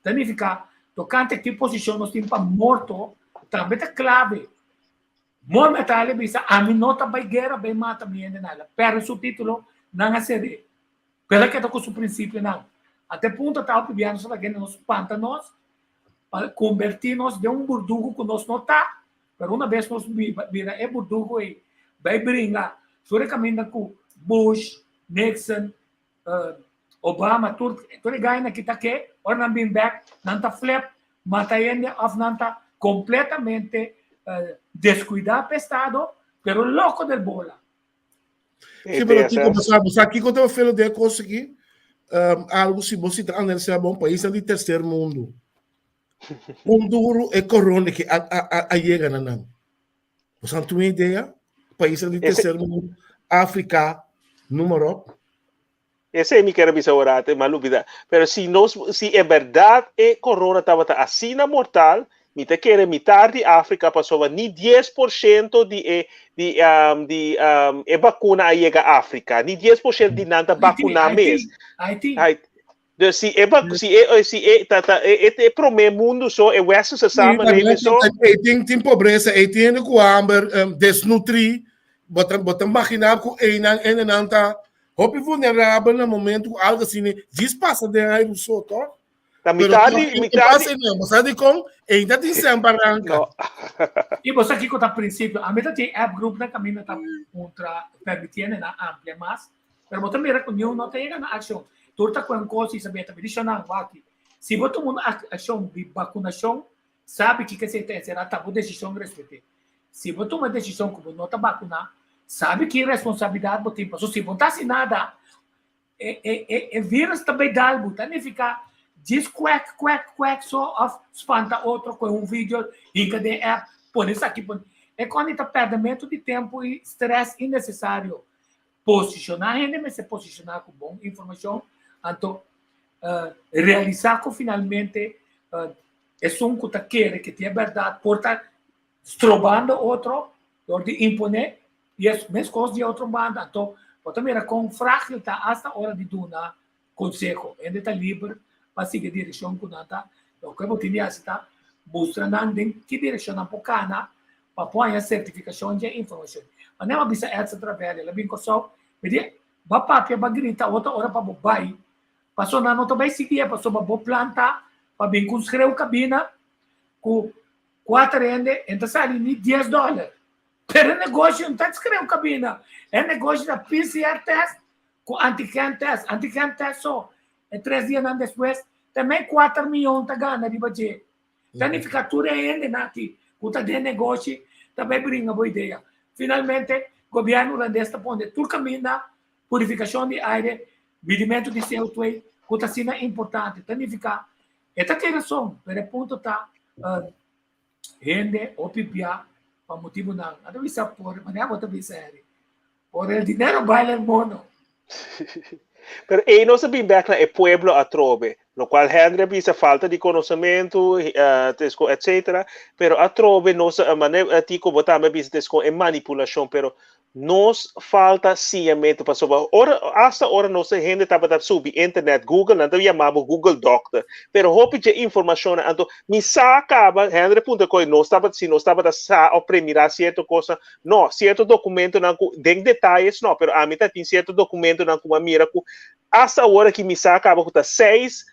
Então, fica, tocante que posição nós temos para morto, também está clave. More metade bisa a mim não está bem guerra bem mata me ainda nada. Pero o título não é sério. Pela que com o princípio não. Até ponto está o piano só que nos pantanos para convertir-nos de um burdugo que nós não está. Pero uma vez nós vira é burdugo e vai brincar. Sobre caminho com Bush, Nixon, Obama, tudo ganha na kita que or não bem back, não está flip, mata ele of não está completamente descuidar pestado, pero louco del bola. Sim, pero aqui quando eu falo de conseguir algo se você está analisando bom país de terceiro mundo. Duro é corona que a chega na não. Você tem uma ideia? País de terceiro mundo, África, número. Esse é me quer avisar agora, é malúbida. Pero se é verdade é corona estava assim na mortal, me te quer metade de África passou nem 10% de vacuna aí chega à África, nem 10% de nada vacuna mesmo. Haiti. Se é pro meu mundo só é West se sabe mesmo só. Tem pobreza, tem com hambre, desnutri, botam imaginar com ainda não tá, hope vulnerável no momento algo assim, diz passa de aí o só, tá? A metade não, você sabe como ainda tem sempre arranca. E você aqui conta princípio, a meta tem app group na caminho tá contra permitindo na amplia mas, pero você mira com não tem na ação. Torta com coisa isso bem também deixa na aqui. Se você tomar ação de vacunação, sabe que será tabu decisão respeite. Se você tomar decisão como não tá vacunar, sabe que responsabilidade você tem. Se você tá sem nada, é vírus também dá algo, tá nem ficar diz quack, só espanta outro com um vídeo, liga de app, por isso aqui. É quando está perdimento de tempo e estresse innecessário. Posicionar, ainda se posicionar com boa informação, então, realizar com finalmente é um que quer que tenha verdade, por estar estrobando outro, de imponer, e as mesmas coisas de outro bando. Então, pode mirar com frágil, está hasta a hora de dar conselho, ainda está livre, para seguir a direção que nata, o que eu tinha está mostrando que direção na pocana para pôr a certificação de informação. Mas não é bisa essa através ela bem só, mas bapa ba grita outra hora para bobai, passou na nota vai seguir, passou para bo planta, para bem construir o cabina com 4 rende, então sai de $10. Pero o negócio não está escrevendo cabina, é negócio da PCR test com antigen test só. E 3 dias depois, também 4 milhões de gana de budget. Planificatura ainda nati, kuta de negócio, também brinca boa ideia. Finalmente, o governo holandês está pondo tudo caminho, purificação de ar, medimento de CO2, kuta sina importante, planificar. Esta tem razão, pero o ponto está, rende, opipia, para motivo não. Não visa por, mas não vou dizer. Por el dinero baila el mono. Pero não se bem back é pueblo a trove, no qual Henry visa falta de conhecimento, etc. Pero a trove nos maneira tico botar me visa é manipulação, pero nos falta ciamento para sobre ora hasta ora nossa gente estava subir internet Google não chamava Google Doctor, pero hope de informação então me acaba Henry ponto coi não estava se não estava a oprimir certa coisa não certo documento não tem detalhes não, pero a mim tem certo documento não como mira com hasta hora que me acaba com 6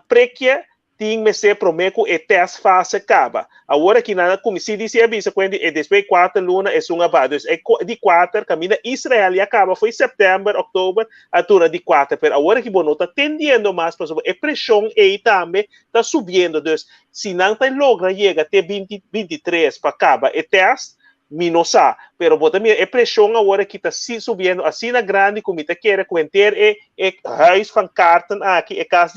prequia tem me ser promeco e teste fase acaba. Agora que nada como se disse avisa quando e depois 4 luna é uma base de 4 caminha Israel e acaba foi setembro, outubro, a turma de 4, pero agora que bono está tendendo mais para a pressão e também está subindo, então se não tem logra chega até 23 para acaba e teste minosa, pero também a pressão agora que está se subindo assim na grande como está querer conter e raiz van carta aqui é caso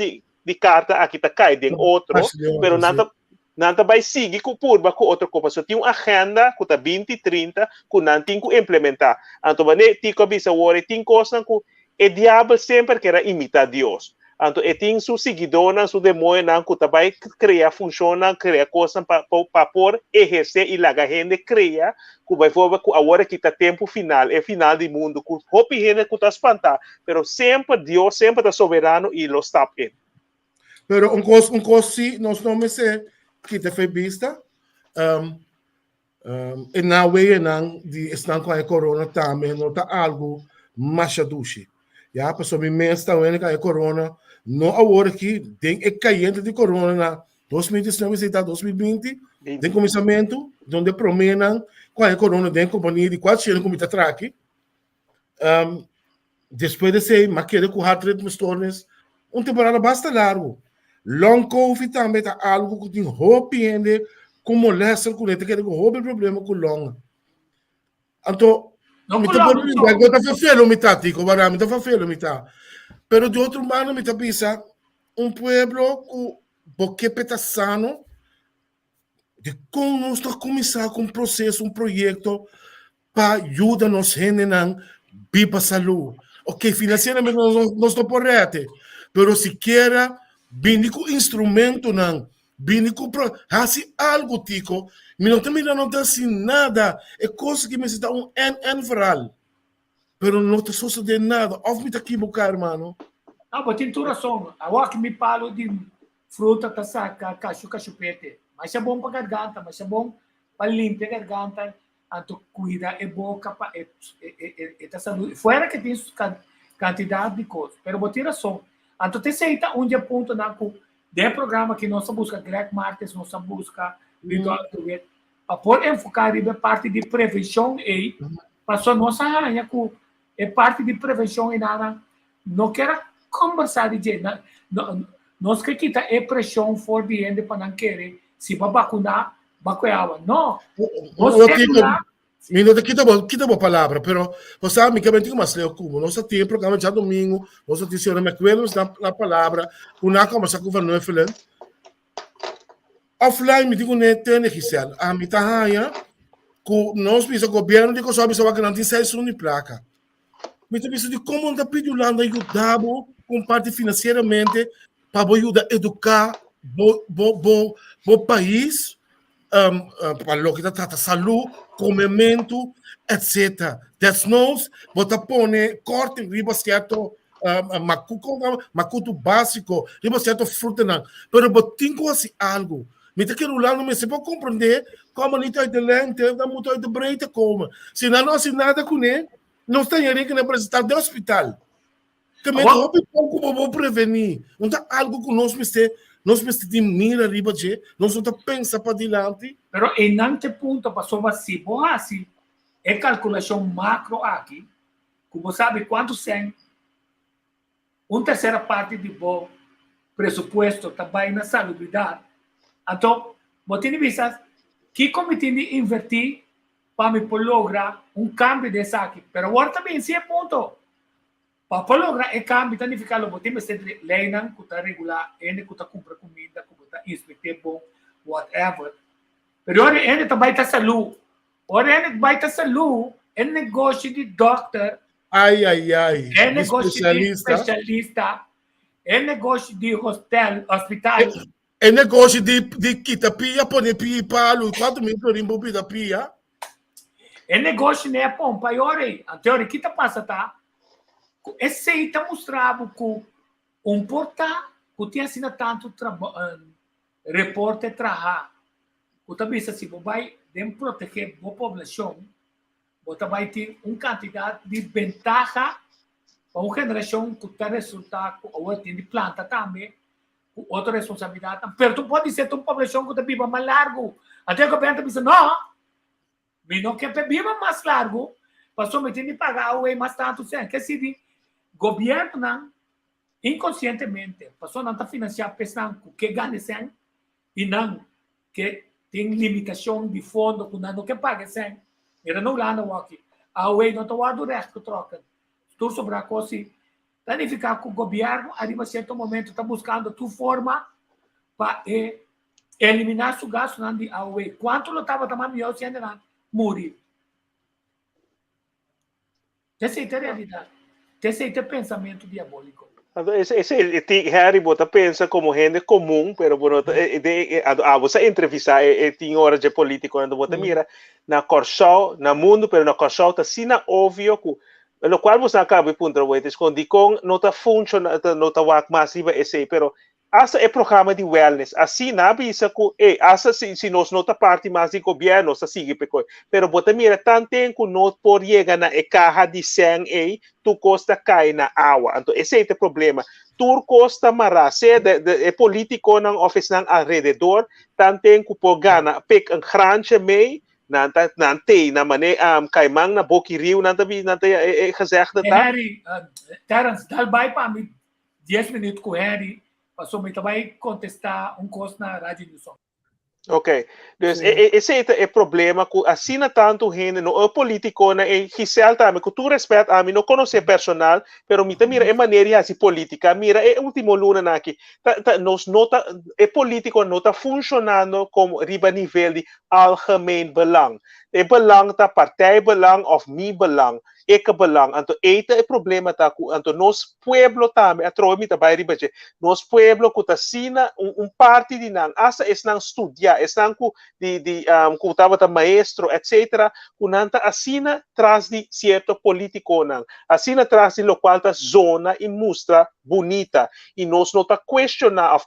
de carta aqui está cai de outro, pero nada vai seguir com curva com outra coisa. Só tem uma agenda que está 2030 que não tem que implementar. Então, tem que avisar agora, tem coisas que o diabo sempre quer imitar Deus. Então, tem seu seguidor, seu demônio, que vai criar, funciona, criar coisas para por exercer e lá a gente cria, que vai fazer agora que está tempo final, é final do mundo, que a gente está espantada, mas sempre Deus sempre está soberano e lo está in. Pero un cosi nós não me sei que te foi vista e na way nang di estão com a corona também não tá algo machadushi já passou me mês tá vendo que a corona não agora que tem caindo de corona na 2019 está 2020 tem começamento onde promenam com a corona tem companhia de 4 como está traque depois de ser maquete com hard rate storms temporada basta largo. Long COVID também tá algo que tem roupa ainda como lesser com ele que tem roupa problema com long. Então, me tá por mim, eu tá fazendo me tá tico, para me tá fazendo me tá. Pero de outro lado me tá pensa pueblo com porque peta sano de como nós tá começar com processo, projeto para ajudar nos gente nan bipa saúde. Ok, financeiramente nós não correto, pero siquiera vini com instrumento não, vini com assim algo tico, me não tem assim nada, é coisa que me se dá enveral, pero não te sucede nada, ou me tá equivocado, hermano. Não, mas tem toda razão, agora que me falo de fruta, tá saca, cachupete, mas é bom para garganta, mas é bom para limpar a garganta, então cuidar a boca, tá saúde, fora que tem quantidade de coisas, pero vou ter razão. Então, tem certa ponto na de programa que nós busca Greg Marques, nós busca Vitor Duet, para poder enfocar a parte de prevenção e passou nossa área com é parte de prevenção e nada não quero conversar de nós que kita é pressão for bien para não querer se vai vacunar não Minuto, quita uma palavra, pero você sabe que eu tenho mais leo como nós temos programa já domingo, nós temos me acuerdo na palavra, uma conversa com o Van offline me digo net negociar, a mim tá aí, com nós pisa governo de coisa bisa garantir 6 uni placa. Me te pisa de como anda pedindo ajudar com parte financeiramente para ajudar a educar o país para o que trata saúde, comimento, etc. That's nós, bota pone corte riba certo macuto básico, riba certo fruta não. Pero botinho assim algo. Me te quero lá, não me se pode compreender como não está de lente, não muito de breita como. Se não assim nada com ele, não está aí que não precisa de hospital. Que me roupa pouco para prevenir. Não está algo que nós me mira riba de, nós não pensa para diante. Pero en este punto pasó así, vos así, es calculación macro aquí, como sabe cuánto sean una tercera parte de vos presupuesto também na salubridade. Então, vos tienes vistas que como tiene que invertir para me lograr cambio desse aqui. Pero agora também, sim, ponto. Para lograr esse cambio, tem que ficar lo botim ser lei não, que está regular, ele que está comprar comida, que está inspectar bom, whatever. Pero ora ele também está saúde. Ora ele vai estar saúde, é negócio de doctor. Ai. É negócio de especialista. É negócio de hospital. É negócio de quita-pia, pôr pia e palo, 4 mil rimbo pia. É negócio, né, pão, pai, ora, a teoria que passa, tá? Esse aí está mostrado que portal que tinha sido tanto repórter trabalhar. Que também se você vai proteger a população, você vai ter uma quantidade de vantagem para uma geração que está resultado, ou tem de planta também, com outra responsabilidade. Mas tu pode ser uma população que viva mais largo. Até que o governo pensa, não, mas não quer viva mais largo, para somente de pagar o mais tanto, que se governo não, inconscientemente, passou não está financiando pensando que ganha sem e não que tem limitação de fundo que não quer pagar sem. Era não lá no aqui. A UE não está o resto que troca. Tu sobre a coisa, planificar com o governo, arriba a certo momento está buscando tu forma para eliminar o gasto de a UE. Quanto lo estava tomando melhor se ainda morir. Essa é a realidade. Esse é o pensamento diabólico. Harry bota pensa como gente comum, pero bueno, você entrevista tem hora de político quando você mira na Corsau, na mundo, pero na Corsau tá sina óbvio que lo qual você acaba de punto escondi com não tá funciona, não tá work massiva esse, pero asa é programa de wellness, assim na bisa que asa se nós não tá parte mais de governo, sa sigue peco, pero bota mira tanto que não por chegar na caja de sangue tu costa cai na água. Então, esse é o problema. Tu costa marase é político não oferecem ao redor, tanto que por gana pek um grande meio nanti na maneira caimang na boki rio nanti gezegd dat. Harry, Terence, dal bij para mim 10 minutos com Harry, passou me vai contestar coisa na rádio do som. Ok, dus esse é o problema que assim tanto gente no é político na é gisel também que tu respeita a mim não conhece personal, pero mira é maneira assim política, mira é último luna na aqui, nos nota é político não está funcionando como riba nível de algemeen belang. É belang ta partijbelang of mi belang. Eke belang. Anto ete é problema ta ku anto nos pueblo também atroe mi ta bai riba je. Nos pueblo ku ta sina parte di nang asa es nang studia, es nang ku ku tava ta maestro, etc. Ku nanta asina tras di cierto politico nang. Asina tras di lo qual ta zona e mostra bonita. E nos não ta questionar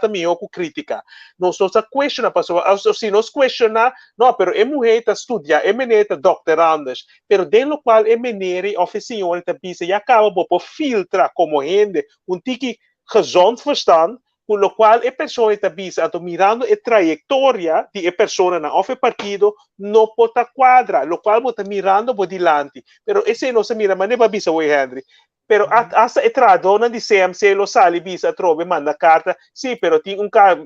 também o ku crítica. Nos não ta questionar passo se nos questionar no, pero é mulher tá estudia, é menina tá doctorandas, pero de lo qual é menina oficial tá bisa e acaba por filtrar como gente, tiki gezond verstand, com lo qual é pessoa tá bisa, então mirando a trajetória de a pessoa na of partido, não pode quadra, lo qual bota mirando por dilante, pero esse não se mira, mas não bisa o Henry. Pero hasta dona di CMC lo sali bisa trove manda carta, sì, pero tem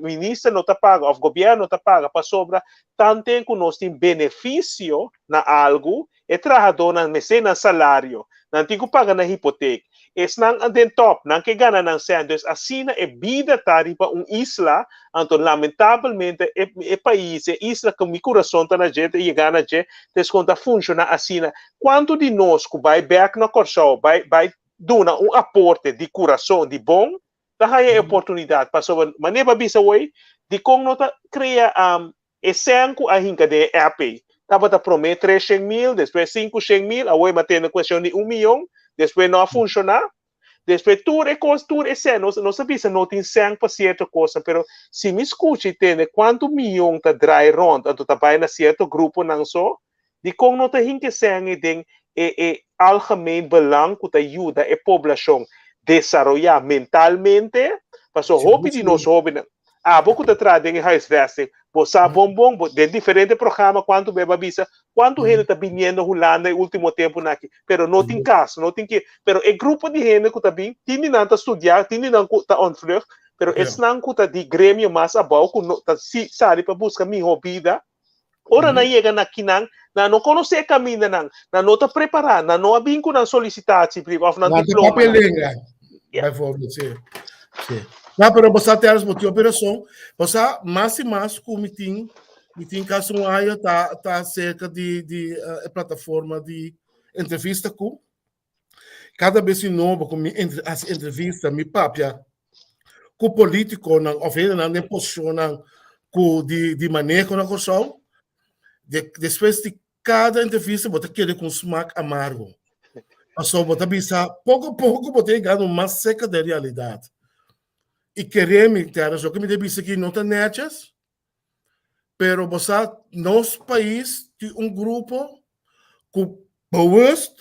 ministro não tá paga, o governo não tá paga para sobra, tanto que nós tem benefício na algo, e dona mecena salário, não tem que pagar na hipoteca. Es nang den top, nang que gana nang sendos, assim é vida tarifa isla, então lamentavelmente é país, é isla que mi coração tá na gente e gana gente, desconta funciona assim. Quanto de nós que vai back na Corsau, vai dona aporte de coração de bom, daí a oportunidade para sobre maneira bisa way de como nota cria essenco a hinca de app. Tava da prometer 300 mil, depois 500 mil, a way matendo questão de 1 milhão, depois não funciona, depois tudo é cena, não sabia se não tem sangue para certa coisa, mas se me escute, entende, quanto milhão está dry rond, então está vai na certo grupo não só, de como não está hinke sangue, é algemeen belang que ajuda a população desarrollar mentalmente, para o hobby de nós hobby, pouco te traz em huisvesting, você bombom, de diferente programa, quanto beba bisa, quanto gente está vindo Holanda no último tempo aqui, pero não tem caso, não tem que, pero é grupo de gente que está bem, tem não está estudar, tem não está on vlucht, pero é não que está de grêmio mais abaixo, que está se sabe para buscar minha hobby, ora na chega na kinang, na não conhecer caminho na não está preparado, na não abin com na solicitação, of na diploma. Vai forward, sim. Não, pero você tem as motivos operação, você mais e mais com me tem caso aí tá cerca de plataforma de entrevista com cada vez novo com as entrevistas me papia com político na oferta na posiciona com de manejo na coisa depois de cada entrevista você quer com smack amargo passou você bisa pouco a pouco você chegar mais seca da realidade e querer me ter o que me deve ser que não tem netas, pero você nosso país tem grupo que boas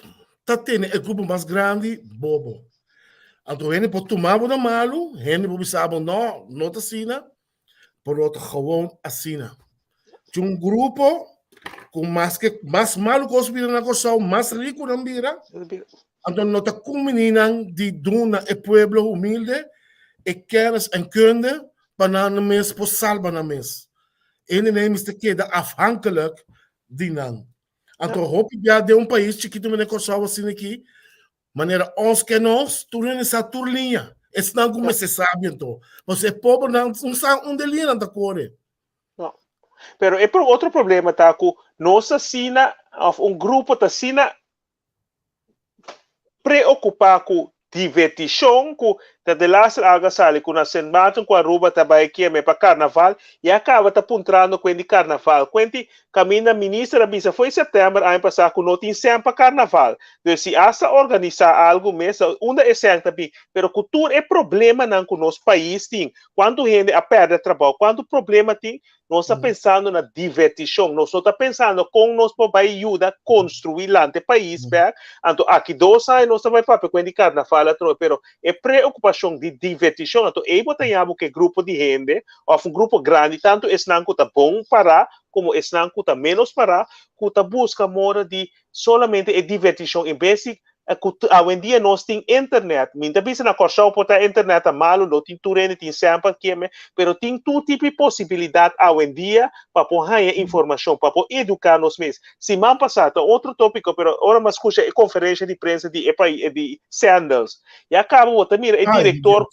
tá tendo o grupo mais grande bobo. Então ele pode tomar o malo, ele pode saber não tá assina, por outro gewoon assina. Tem grupo com mais malo que na coisa, mais rico na mira. Então não tá com menina de duna e pueblo humilde. E kennis en kunde banaan mes voor salba mes. En neem is de keer afhankelijk die nan. En toch hoop ik ja de país chiquito me negociava assim aqui, maneira ons que nós, tu não essa turlinha. Es não como se sabe então. Você pobre não sabe onde linha da cor. Não. Pero é outro problema tá que nossa sina of grupo tá sina preocupar com divertição que de las agasali kuna sen matun kwa ruba tabay kia me pa carnaval e acaba ta puntrando com carnaval quenti camina ministra bisa foi setembro ano passado com não tem sempre carnaval então se essa organizar algo mesmo onde é certo bem pero cultura é problema não com nosso país tem quando gente a perde trabalho quando problema tem nós está pensando na divertição nós está pensando como nós podemos ajudar a construir lá no país então aqui 2 anos nós vai para com carnaval pero é preocupação de divertição, então eu tenho que grupo de gente, ou grupo grande, tanto esse não está bom para, como esse não está menos para, que está busca mora de solamente a divertição, em vez de hoje em dia nós temos internet, muitas vezes na corção pode a internet é malo, não tem tudo, tem sempre que mas tem todo tipo de possibilidade hoje em dia para pôr informação, para poder educar nos mesmos. Semana passada, outro tópico, mas agora mais escuta a conferência de prensa de Sandals, e acaba o diretor,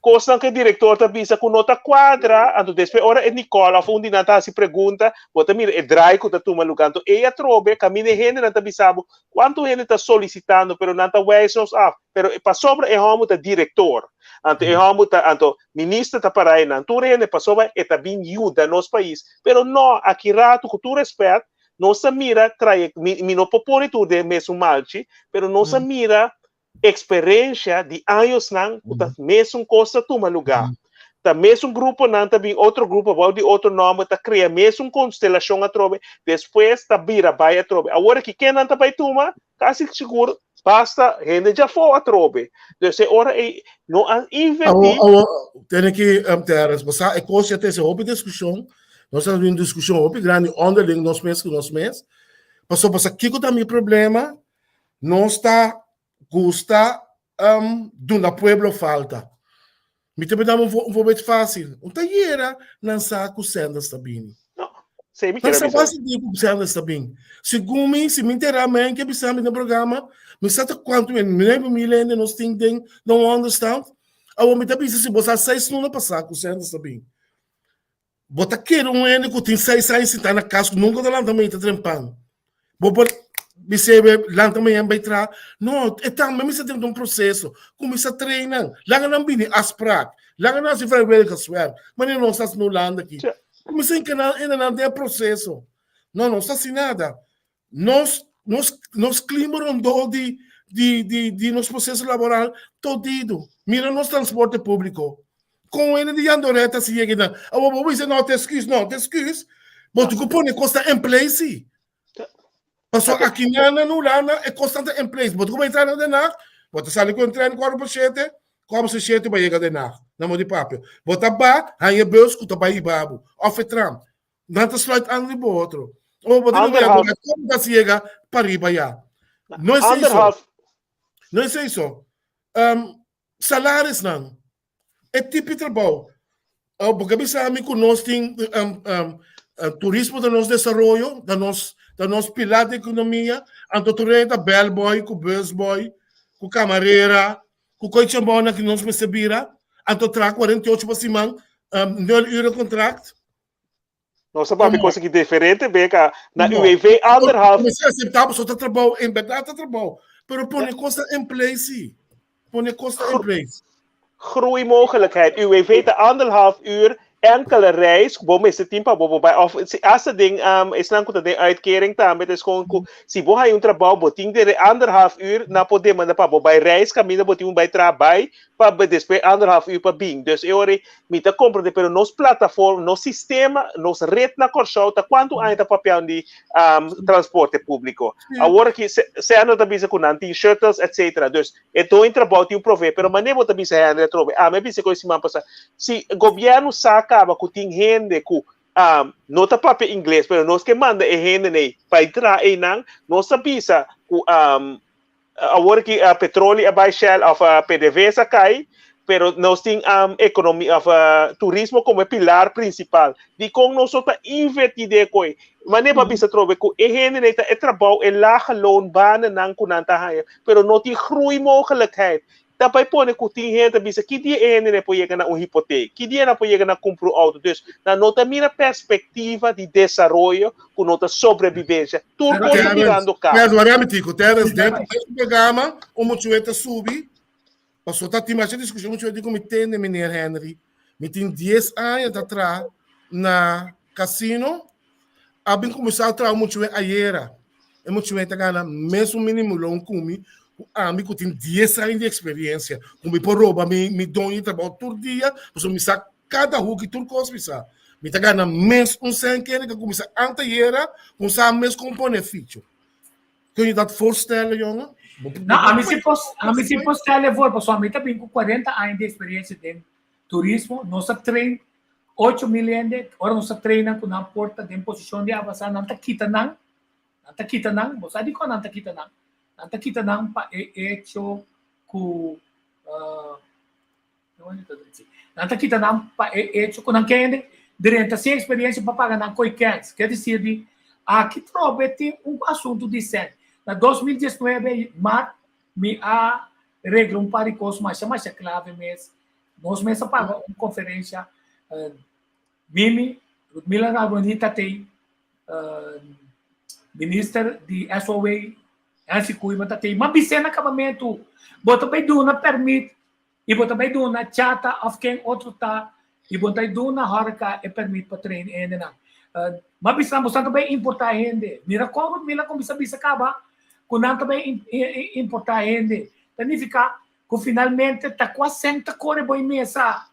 coisa que o diretor está visa com nota quadra, então depois ora é Nicola, onde não está se pergunta, bota mira é dry que está tomando lugar, então ela trobe, caminha gente não está visando, quanto gente está solicitando, pero não está weisnos pero para sobra é como o diretor, então é como então ministro está para aí, não tudo gente para sobra está bem ajuda nosso país, pero não aqui rato que tu respeita, não se mira trair, me não propõe tudo de mesmo malchi, pero não se mira experiência de anos não, da mesma coisa toma lugar. Da mesmo grupo não também outro grupo vai de outro nome tá cria mesmo constelação a trobe, depois tá vira vai a trobe. Agora que quem não tá vai tomar, quase seguro basta gente já foi a trobe. Então ora não invertir. Tem que ter resposta é coisa até se houve discussão, nós estamos em discussão houve grande underling nos meses. Passou que que tá meu problema, não está gusta do pueblo falta. Me também dá um pouco fácil. Um taller não sabe o Sanders está bem. Não, sei me que é fácil de o Sanders está bem. Segundo mim, se me interessa que precisamos no programa, me sabe quanto me lembro nós temos não understand. Eu me também se você 6 não passar com o Sanders está bem. Bota querer ano que tem 6 anos está na casa nunca tá lá também está trempando. Você lá também vai entrar. Não, então, mas você tem um processo. Começa a treinar. Lá não vem as práticas. Lá não se vai ver que suer. Mas não está no lado aqui. Começa a encanar, ainda não tem processo. Não está assim nada. Nós climamos de de nosso processo laboral todido. Mira nosso transporte público. Com ele de Andoreta se chega na, vou dizer não, te excuse, mas tu põe costa em place. Passou aqui no lana é constante em place. Mas tu vai entrar na NAC, você sabe que entrar no 4/7, como se 7 vai chegar na NAC, na mão de papel. Você vai, aí bus, que tu vai ir babu, off tram. Não te slide an de outro. Ou você não vai agora, como você chega para ir já. Não é isso. Não é isso. Salários não. É tipo de trabalho. Porque nós sabemos que nós temos turismo do nosso desenvolvimento, do nosso pilar de economia, então tu renta bellboy, com busboy, com camareira, com coisa boa que nós recebemos, então traz 48 por semana, 9 euros contrato. Nossa, papi, coisa que diferente, bem, na UAV, anderhalf. Você aceitar, só trabalho, em verdade, trabalho. Mas põe costa em place. Põe costa em place. Groeimogelijkheid. U weet de 1,5 uur enkele reis, bom esse tempo bobo bij of essa ding is dan com de uitkering também is gewoon se bo hai trabalho boting de 1,5 uur na poder mandar para bo bij reis caminho boting bij trabalho para depois 1,5 uur para bing. Dus eu me tá comprando pero nos plataforma, nos sistema, nos rede na corchão tá quanto ainda papel de transporte público. Agora que se anda também com anti-shuttles etc. Dus então em trabalho tem prover, pero maneira também se anda trove. Me pense com esse mapa se governo saca acaba que tem gente que não está papel inglês, mas nós que manda é gente né para entrar aí não, nós sabemos que agora que a petróleo é baixar, a PDV se cai, mas nós temos economia, turismo como pilar principal. De como nós estamos investindo em coisa, mas nem para bisa trove que é gente né é trabalho é lá loon bana não com nada aí, mas não tem groeimogelijkheid. Daarbij pone que tem gente bisa que dia ainda não pode chegar na hipoteca, que dia não pode chegar na comprar auto, dus na nota mira perspectiva de desenvolvimento, com nota sobrevivência, tudo coisa mirando cá. Mas agora me digo, teres dentro do programa, o motivo subi, passou tá timar discussão, motivo de como tem menino Henry, me tem 10 anos atrás na casino, abem começar a trabalhar motivo ayer, e motivo tá ganhando mesmo mínimo long comi. Amigo tem 10 anos de experiência. Como por rouba, me dou em trabalho todo dia, porque me saca cada rua que tudo coisa. Me tá ganhando mesmo sem querer que começa anterior, com sa mesmo componente feature. Kun je dat voorstellen, jongen? Não, a mim se fosse levar, pessoal, me também com 40 anos de experiência em turismo, nós treino 8 milhões, agora nós treinamos com a porta de posição de avançar, não tá quita não, você diz que não tá quita não. Nanti kita nampak hecho ku nanti kita nampak hecho ku naquele durante sem experiência para pagar na coicans, quer dizer aqui trouxe assunto de ser na 2019 mar me a regra paricos mais clave mês nós mesmo paga uma conferência Mimi Ludmila Ragonita tem minister de SOA se cuida tem uma bicena acabamento bota bem duna permite e bota bem duna chata of quem outro tá e bota bem duna harca e permite para treino ainda não mas bisa bastante bem importar ainda mira como bisa acaba com não também importar ainda significa que finalmente tá quase senta core boi mesa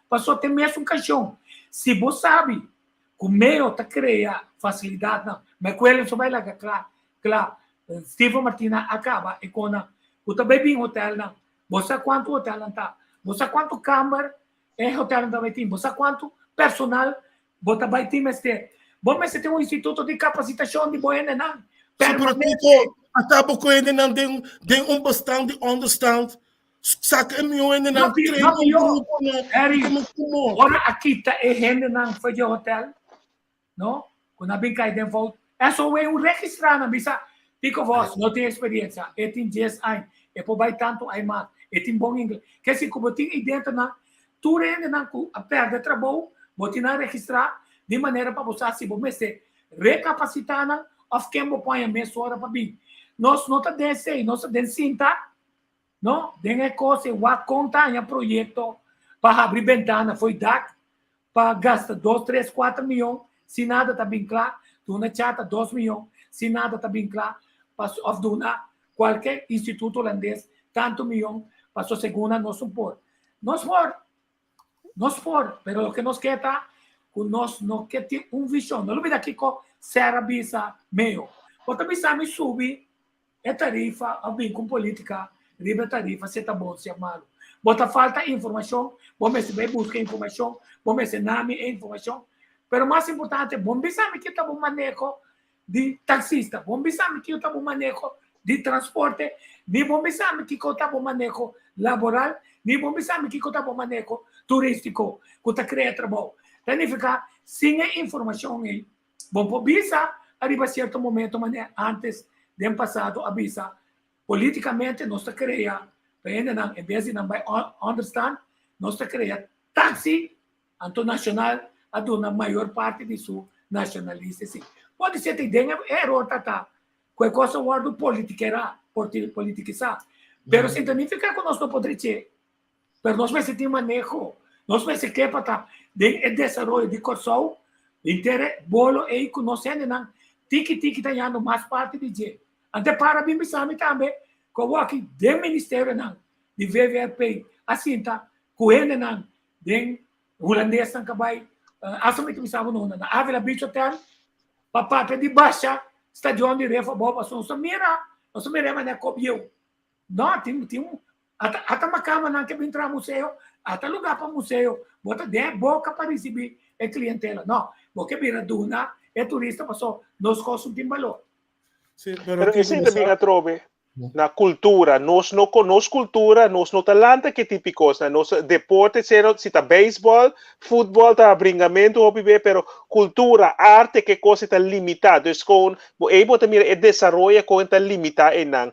passou ter mesmo caixão se você sabe que o meio tá cria facilidade não mas com ele só vai lá claro Steve Martina acaba e com o também bem hotel não você quanto hotel não tá você quanto câmara é hotel não vai ter você quanto personal bota vai ter mas tem um instituto de capacitação de boiana não permanente acaba com ele não tem bastante understand saca meu ainda não treino ora aqui tá é rende não foi de hotel não quando bem cai de volta é só registrar na bisa pico voz não tem experiência tem 10 anos por vai tanto aí mais tem bom inglês que se como tem dentro na tu rende na a perda de trabalho botar na registrar de maneira para você se você recapacitar na of quem mo põe a mesma hora para bem nós não tá desse nós densinta não tem coisa o conta em projeto para abrir ventana foi DAC para gastar 2, 3, 4 milhões se nada tá bem claro tu na chata 2 milhões se nada tá bem claro of Duna, qualquer instituto holandês, tanto milhão, passou segunda, nós supor. Nós for, pero o que nos queda, que nós não quer ter visão. Não olvida que será bisa meio. Porque bisa me subir a tarifa, a bem com política, riba tarifa, se tá bom, se é malo. Bota falta informação, bom se vai buscar informação, bom se nome é informação. Pero mais importante, bom bisa me que tá bom manejo de taxista, bom bisa me que tá bom manejo de transporte, ni bom bisa me que tá bom manejo laboral, ni bom bisa me que tá bom manejo turístico, que tá criando trabalho. Significa, sem a informação aí, bom por bisa, arriba certo momento, antes do passado, a bisa, politicamente, nós está criando, em vez de não vai understand, nós está criando taxi, anto nacional, a dona maior parte de sua nacionalista, sim. Pode ser que tenha erro, tá? Qualquer coisa o guardo politizar. Pero significa que nós não podemos ter. Pero nós vamos ter manejo. Nós vamos ter para de desenvolvimento de corção, inteiro, bolo, e conhecendo, tiki-tiki, tá mais parte de gente. Até para mim, também, coloque do Ministério de VVRP, assim, tá? Correndo, de holandês, que vai, assumir que me sabe, na Avila Beach Hotel, papá, de baixa, estadião de refa, boba, nós mira, mas não é copiou. Não, tem até uma cama que vem entrar no museu, até lugar para o museu, bota de boca para receber a clientela. Não, porque vira duna, é turista, passou, nós consumimos valor. Sim, pero esse também a trove na cultura, nós não cultura, nós não talanta que típicos, nós deporte zero, se tá beisebol, futebol tá bringamento, hobby, pero cultura, arte que coisa tá limitado, es com aí bota mira é desenvolve com tá limitado enang.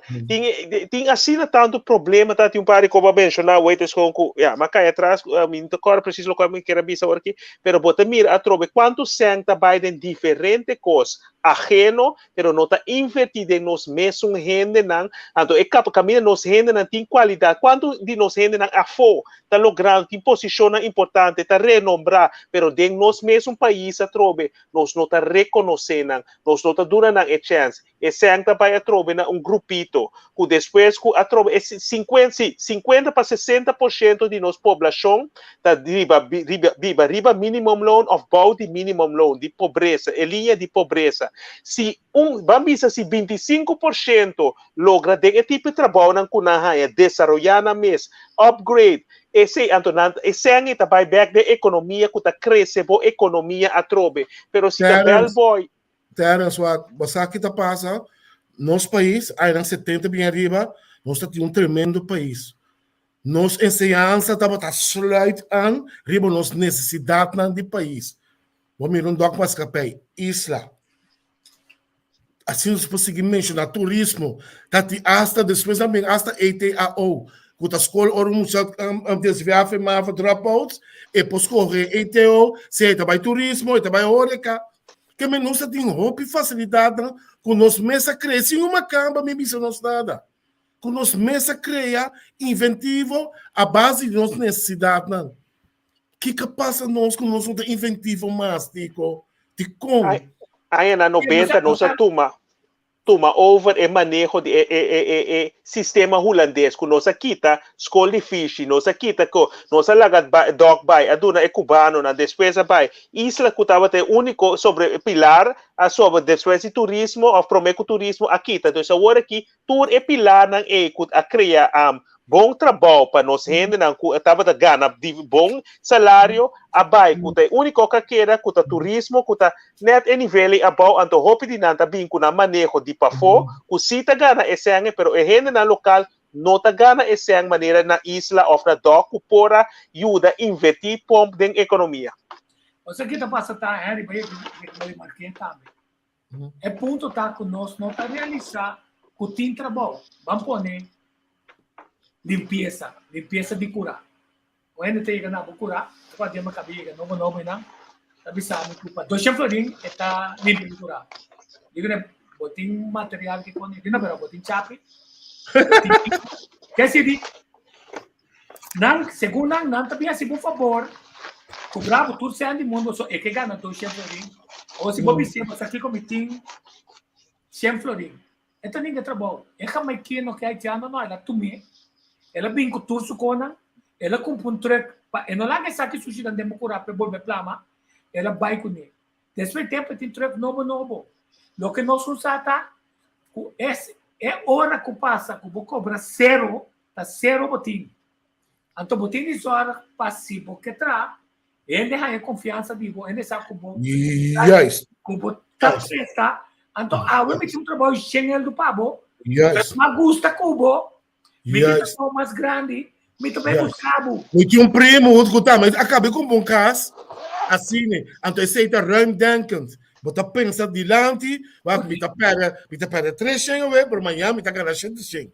Tem assim tanto problema tá tem um par como mencionar, wait es com mas cai atrás, minto cor preciso como que era bisa aqui, pero bota mira a trove quanto senta Biden diferente coisa ajeno, pero não tá invertido em nós mesmos gente não. Então, é que caminho nos gente não tem qualidade. Quando de nos gente não afo, tá logrando, tem posição importante, tá renombrar, pero de nós mesmo país a trobe, nós não tá reconhecendo, nós não tá dando a chance. E sempre vai a trobe na grupito, que depois que a trobe é 50 para 60% de nossa população tá riba minimum loan of both the minimum loan de pobreza, linha de pobreza. Se vamos se 25% logra de tipo de trabalho na kunahaya desenvolver na mês upgrade esse ang itabay back de economia que tá cresce bo economia a trobe pero se tá bel boy Terence, você aqui tá passa nosso país aí 70 bem arriba nós temos um tremendo país nos ensinança tá sluit aan riba nos necessidade do país vamos ir doc mas capei isla assim nós conseguimos mencionar turismo, que hasta depois também hasta ETAO, que a escola organiza desviar para dropouts, e depois correr ETO, se também turismo, também oreca, que nós temos roupa e facilidade, que nós mesa cresce em uma camba, me disse nós nada, que nós mesa cria inventivo a base de nossa necessidade, não. Que passa nós que nós não temos inventivo mais, digo, de como? Aí na 90 nós toma over e manejo de sistema holandês que nós aqui tá escola de fish nós aqui tá com nós lagat dog by aduna é cubano na despesa by isla que tava te único sobre pilar a sobre despesa de turismo of promeco turismo aqui tá então agora aqui tour é pilar nang a criar bom trabalho para nós gente não estava da gana de bom salário abai que o único que quer que o turismo que tá net nível abau anto hope de nada bem com na manejo de pafo que se tá gana esse ano pero a gente na local não tá gana esse ano maneira na isla of na dock que pora ajuda investir pomp de economia você que tá passando tá aí vai marcar também é ponto tá que nós não tá realizar que tem trabalho vamos pôr limpeza de curar. Quando tem que na curar, pode uma cabeça, não não, sabe sabe culpa. Dois florim está limpo de curar. Digo né, botin material que quando não pero botin chape. Que se di não, segundo não também assim por favor. Cobrar tudo sem de mundo só é que gana dois florim. Ou se bobi se você aqui como tem 100 florim. Então ninguém trabalha. Ela mais que no que haitiano não, ela tumi, ela bem com turso cona, ela compra um truck, e não lá que sabe sushi da democracia para bolbe plama, ela vai com ele. Depois tempo tem truck novo. Lo que nós usamos é hora que passa, que vou cobrar zero, tá zero botim. Então botim de hora passivo que traz, ele é confiança de você, ele sabe como Yes. como tá presta. Então, eu meti um trabalho cheio do pabo, Yes. mas gusta cubo, me Yes. trabalho mais grande, me também buscavo. Eu tinha um primo, mas acabei com um bom caso, assim, né? Então, esse aí tá ruimdenkend. Você pensa dilante, me tá para 300 euros, por amanhã me tá ganhando 100.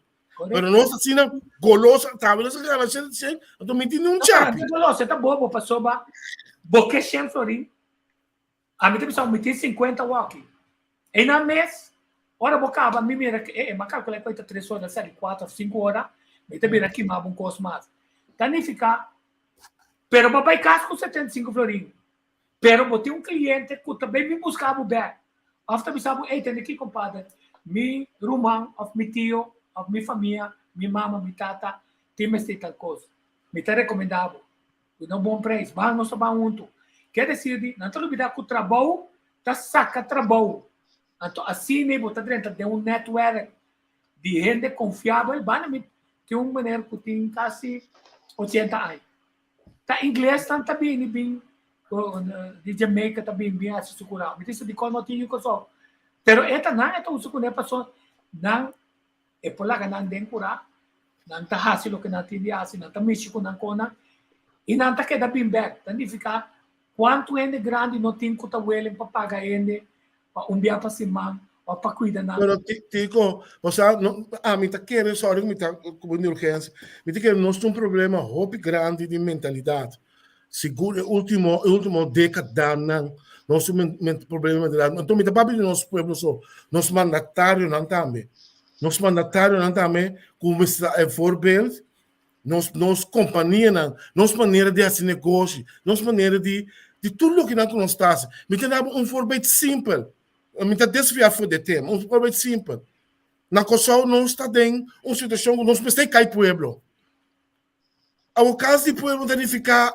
Mas nós, assim, goloso, tá, nós ganhamos 100, então me tinha um chap. Você tá bobo, passou, porque 100 florim. A mim também me tem 50 walkie. E na mês, ora bocava, me mira que mas calcula que 3 horas, 7, 4, 5 horas, me também aqui mais um custo mais. Tanificar, pero papai casco com 75 florim. Pero botei um cliente que também me buscava o back. After me sabe, ei, tem aqui, compadre, mi irmão, of mi tio, of mi família, mi mama, mi tata, tem este tal coisa. Me tá recomendado. E não bom preço, mas não só muito. Quer dizer, não estou lidando com o trabalho, tá saca trabalho. Então, assim, né, botar dentro de um network de gente confiável, tem uma maneira que tem quase 80 anos. Tá inglês também, bem, de Jamaica também, bem assegurado. Me disse de qual não tinha que só. Pero esta não é tão segura, pessoa, não, é por lá que não tem cura, não tá fácil o que não tem de assim, não tá mexico na cona, e não tá queda bem back, então fica quanto é grande não tem que tá willing para pagar ele, para umbiar para cima, ou para cuidar na. Pero Tico, você me tá querendo só me tá com urgência, me tá querendo nós temos um problema muito grande de mentalidade. Seguro último década não nós temos um problema de mentalidade. Então me tá para nosso povo só, nós mandatário não também. Nós mandatário não também como é voorbeeld. Nos companhia, nos maneira de fazer negócio, nos maneira de tudo o que nós estamos. Me tem um voorbeeld simples. Me tem desviar do tema, um voorbeeld simples. Na Kosovo não está dentro uma situação que nós precisamos cair pueblo. Ao caso de pueblo danificar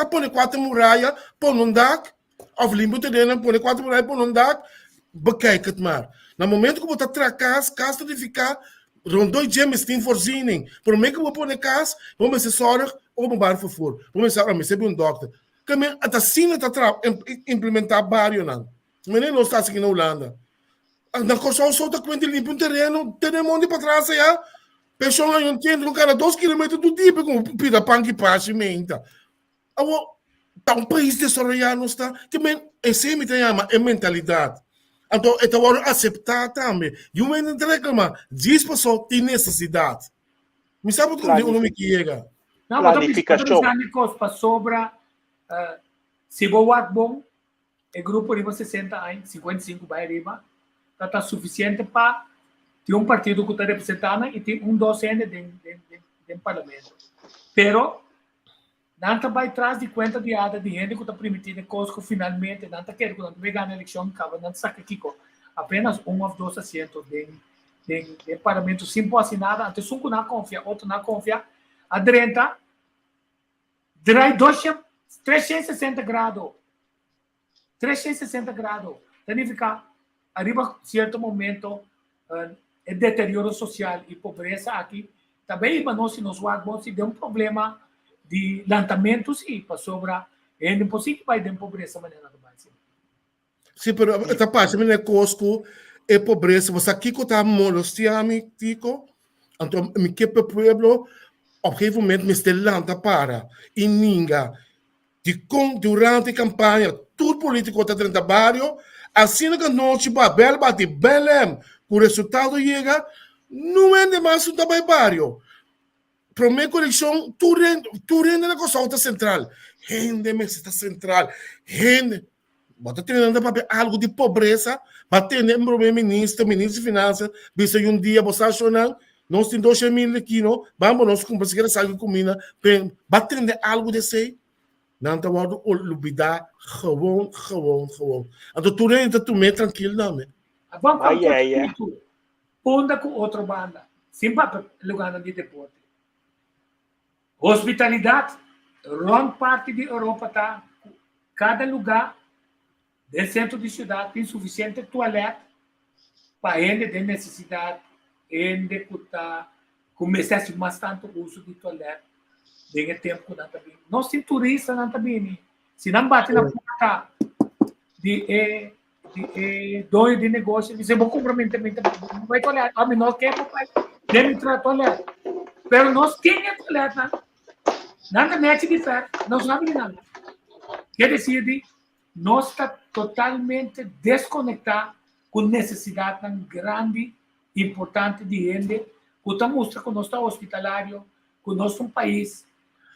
por 4 muralhas, por não dar, ou limpo terreno, por 4 muralhas, por não dar, bekijk het maar. No momento que você está casa danificar, rondoi gems tem voorziening. Por meio que eu pôr na casa, vamos se zorg openbaar vervoer. Vamos se me sempre um doctor. Que me até assim está implementar barrio não. Mas não está assim na Holanda. Na Kosovo só está com limpo um terreno onde para trás já. Pessoal não entende, no cara 2 km do dia com pida panque pacimente. Tá um país desarrollado está que esse me tem a mentalidade. Então, é agora aceitar também. E o momento de reclamar, diz pessoal tem necessidade. Me sabe o que eu não me chega? Não, mas eu estou sobra se vou bom, é grupo de 60 anos, 55 vai riba, está suficiente para ter um partido que está representando e ter um docente de parlamento. Pero, não vai atrás de conta de gente que está permitindo coisas que finalmente não quer que não vai ganhar a eleição, não saca aqui apenas 1 ou 2 assentos de parlamento sem assinado, antes um não confia, outro não confia, a direita drai 360 graus. 360 graus. Significa, arriba certo momento, deterioro social e pobreza aqui. Também, mas nós vamos ter um problema de levantamentos e para sobrar é impossível vai ter pobreza maneira do Brasil. Sim, mas esta parte me cosco é pobreza. Você aqui que está molestiando, Tico, então me que para o pueblo, op momento me está lanta para e ninguém durante a campanha, tudo político está dentro do barrio, assim que nós babel bate belém, o resultado chega, não é demais um trabalho barrio. Para minha conexão, tu rende na consulta central. Rende está central. Rende. Bota treinando para algo de pobreza. Bate um problema ministro de finanças. Bisa um dia você achou não? Nós temos 2 mil aqui, não? Vamos nós conseguir sair comida. Bate treinando algo desse. Não está word olvidar gewoon. Então tu rende tu meio tranquilo não, né? Vamos onda com outra banda. Sempre lugar de deporte. Hospitalidade, grande parte da Europa tá, cada lugar do centro de cidade tem suficiente toalete para gente de necessidade, gente que está começando bastante o uso de toalete, de tempo que não está bem. Nós temos turistas não está bem. Se não bate na porta de dono de negócio, você vai comprometer, não vai toalete. A menor quer, papai, deve entrar toalete. Pero nós temos toalete, não? Nada mete de fé, não sabe de nada. Quer dizer, nós está totalmente desconectado com necessidade tão grande, importante de gente, que mostra que nós estamos hospitalário, que nós somos um país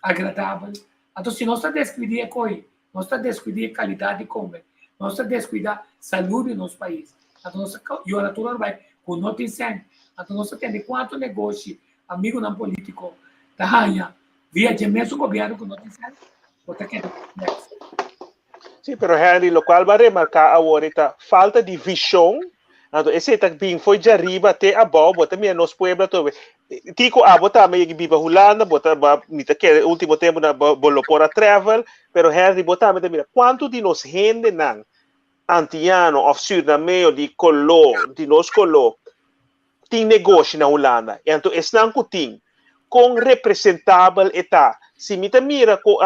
agradável. Então, se nós está descuidando coisa, nós está descuidando qualidade de comer, nós está descuidando saúde no nosso país. Então, nós e ora tudo vai com nós tem sempre. Então, nós temos quanto negócio, amigo não político, da rainha, via de mesmo governo que não tem sempre. Sim, pero Henry, lo qual va remarcar ahorita falta de visão. Então, esse também foi de arriba até abaixo, bota minha nos pueblo todo. Tico bota meio que viva Holanda, bota mita que último tempo na bolo por a travel, pero Henry bota mira quanto de nos gente nan antiano of Suriname de colo, de nos colo. Tem negócio na Holanda. Então, esse não tem com representável eta. Se mira com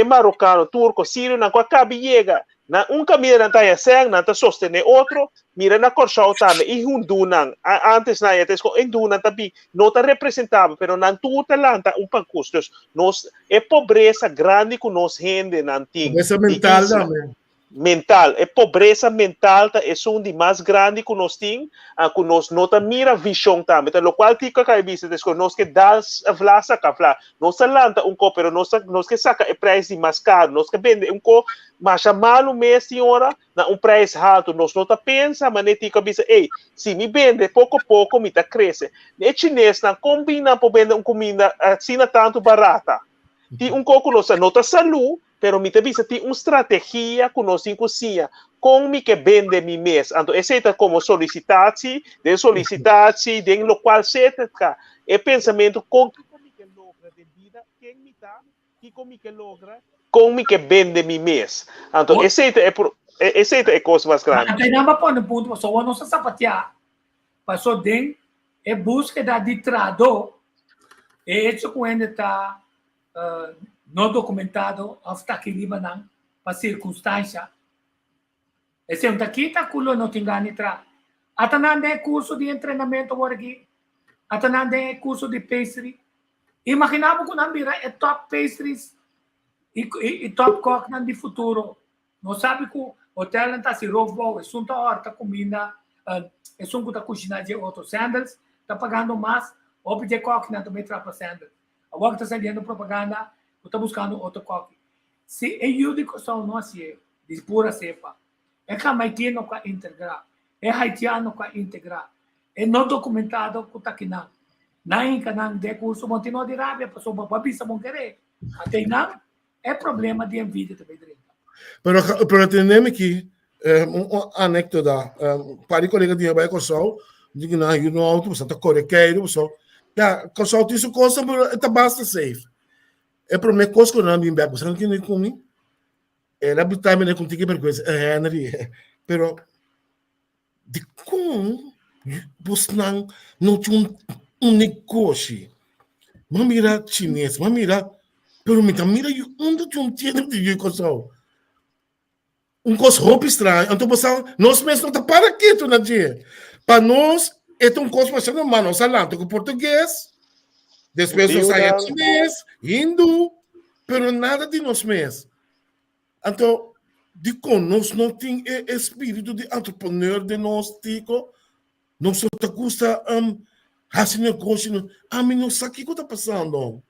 marocano, turco, sírio, não acaba chega. Na caminho não está assim, não está sostener outro, mira na Corsau também, e Dunang, antes na etes com Dunang também, não está representável, pero não tudo lanta custos. Nós é pobreza grande que nós rende não tem. Pobreza mental também. Mental, pobreza mental é um de mais grande que nós temos, que nós não mira visão também, então, o qual fica que vista nós que dá a saca, nós lanta copo, pero nós que saca o preço de mais caro, nós que vende copo, mas malo mês senhora, na preço alto, nós não pensa, mas nem fica vista, se me vende pouco a pouco, me cresce. E chinês não combina para vender comida assim tanto barata. Tem coco nós não saúde, pero mi te dice ti una estrategia que nos cozinha com mi que vende mi mes. Então, esse é como solicitação, de lo qual se trata. É pensamento com que que logra de vida, quem me dá, que como que logra, com mi que vende mi mes. Então, esse é a coisa mais grande. Até não vai pôr no ponto, só não se sapatear. Passou dentro, é búsqueda de tradutor, é isso que ainda está não documentado, hasta que Líbano, para circunstância. Esse é um daqui, tá culo, não tem ganho tra. Até não é curso de treinamento aqui, até não é curso de pastry. Imaginamos que não vira é top pastries e top cook no futuro. Não sabe que o hotel não está se roubando, é um horta comida, é um que cozinha de outros sandals, está pagando mais, ou pedir coque não também trapa sandals. Agora está saindo propaganda, está buscando outro coque. Se é judico são não assim, de pura cepa, é jamaicano que integrar, é haitiano que integrar, é não documentado que está aqui não. Não canang de curso continua de rábia, passou para babisa bom querer. Até não é problema de envidia também direito. Pero tenemos aqui anedota, para colega de vai Corsau, digo não, eu não auto, você está correto, só. Ja, Corsau tem sua coisa, mas está bastante safe. É para mim coisa que não me bem, você não tem nem comigo. Ela botar me contigo por coisa, Henry, pero de como você não tinha negócio, mas mira chinês, mas mira, pero mira onde tu entende de Corsau. Coisa roupa estranha, então você nós mesmos não está para aqui, tu não diz. Para nós é coisa mais normal, nós falamos com português, depois nós saímos chinês, hindu, pero nada de nós mesmos. Então, de como nós não temos espírito de entrepreneur de nós, tico, nós só custa fazer negócio, mim não sabe o que está passando.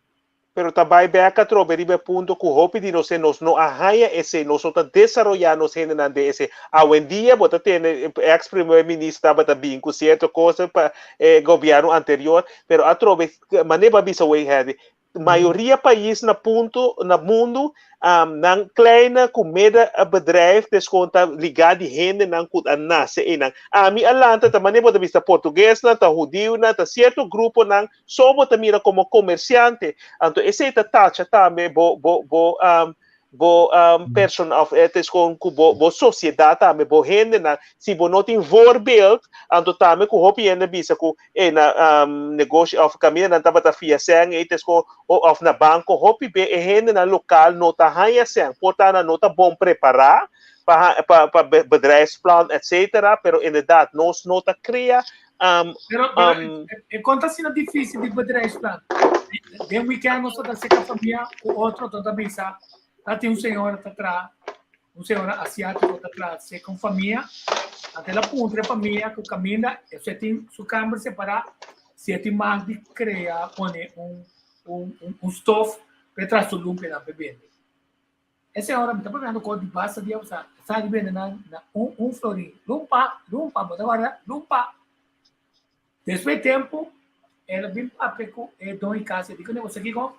Pero também bem a trobe ribe ponto que hope de nós não arranha esse nós está desarrollando gente na desse hoje em dia bota tem ex primeiro ministro estava também com certa coisa para governo anterior pero a trobe maneira bisa we had maioria país na mundo ng kleine kumeda bedrijf desconta ligado de rende ng kutana sa inang ami alanta tamane mo vista português na ta judeu na ta certo grupo ng sobo ta mira como comerciante anto esse ta tacha tame person of etes com bo sociedade tame bo rende na si bo notin voorbeeld anto tame ku hopi ena bisa ku na negócio of caminho na tabata fia sang etes ko of na banco hopi be rende na local nota haya sang portana nota bom preparar para bedrijfsplan etc pero inderdaad nos nota cria conta sendo difícil de bedrijfsplan de um weekend nós toda seca família o outro toda mesa tem um senhor atrás asiático atrás se com família até lá ponto a família que caminha você tem sua câmara separada se tem mais de criar pone um stove para trás do lumpe na bebida essa hora me está pagando com de base de usar sabe bem na florinho lumpa bota agora lumpa depois tempo ela bem papeco é dom em casa digo negócio aqui com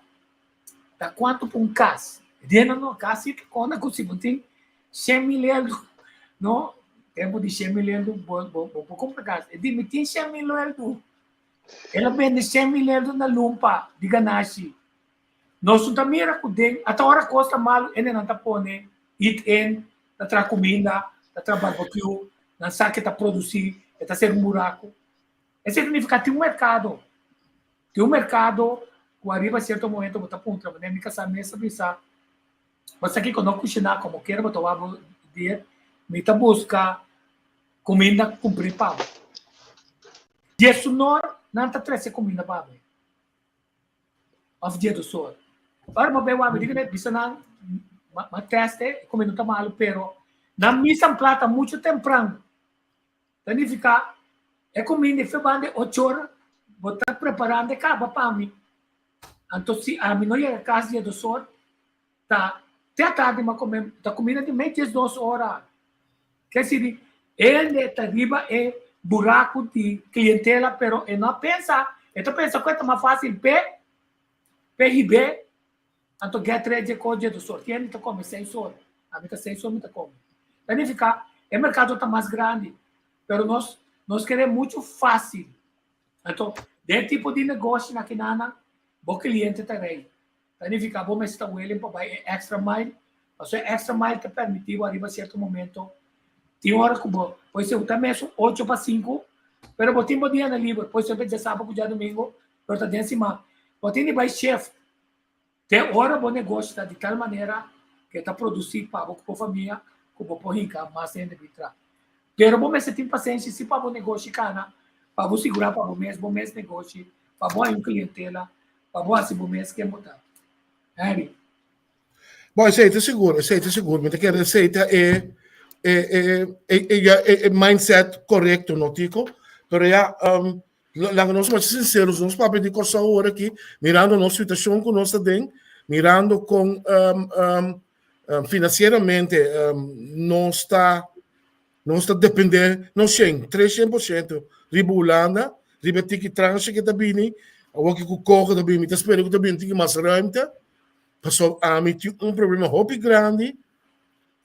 tá quanto por casa dentro no casa que quando consigo tem 100 mil euros no tempo de 100 mil euros vou comprar casa e digo tem 100 mil euros ela vende 100 mil euros na lumpa de ganache nós não mira com den até hora custa mal ele não tá pone eat in da tra comida da tra barbecue na saque tá produzir tá ser um buraco isso significa que tem um mercado que arriba certo momento botar ponta né me casar mesa bisa você aqui quando cozinhar como quer botar o dia me tá buscar comida cumprir pau dia sonor não tá trazer comida para mim of dia do sol para uma vez eu digo né bisa não teste comendo tá mal pero na misa plata muito temprano significa é comida foi bande 8 horas botar preparando acaba para mim então se a mim não ia casa dia do sol tá até tarde mas comer tá comida de meia 2 horas quer dizer ele tá riba é buraco de clientela pero ele não pensa então pensa que é mais fácil PIB então get ready com dia do sol tem que comer 6 horas a mim tá 6 horas tá come significa o mercado tá mais grande pero nós queremos muito fácil então de tipo de negócio na quinana o cliente tá aí significa bom mas está willing para buy extra mile você extra mile que permitiu arriba certo momento tem hora que pode ser também 8 para 5 pero botim dia na livre pode ser de sábado dia domingo pero tá dentro cima botim vai chef tem hora bom negócio tá de tal maneira que tá produzir para a família como por rica mais ainda vitra pero bom mas tem paciência se para o negócio cana para você segurar para o mês bom mês negócio para boa clientela para boa se bom mês que é botar Harry bom aceita seguro mas que receita é mindset correto não tico pero já lá nós somos sinceros nós para pedir coisa agora aqui mirando nossa situação com nossa den mirando com financeiramente não está dependendo não tem 300% riba Holanda riba tiki tranche que tá bem o que corre também me espero que também tem mais ruimte passou a mim problema muito grande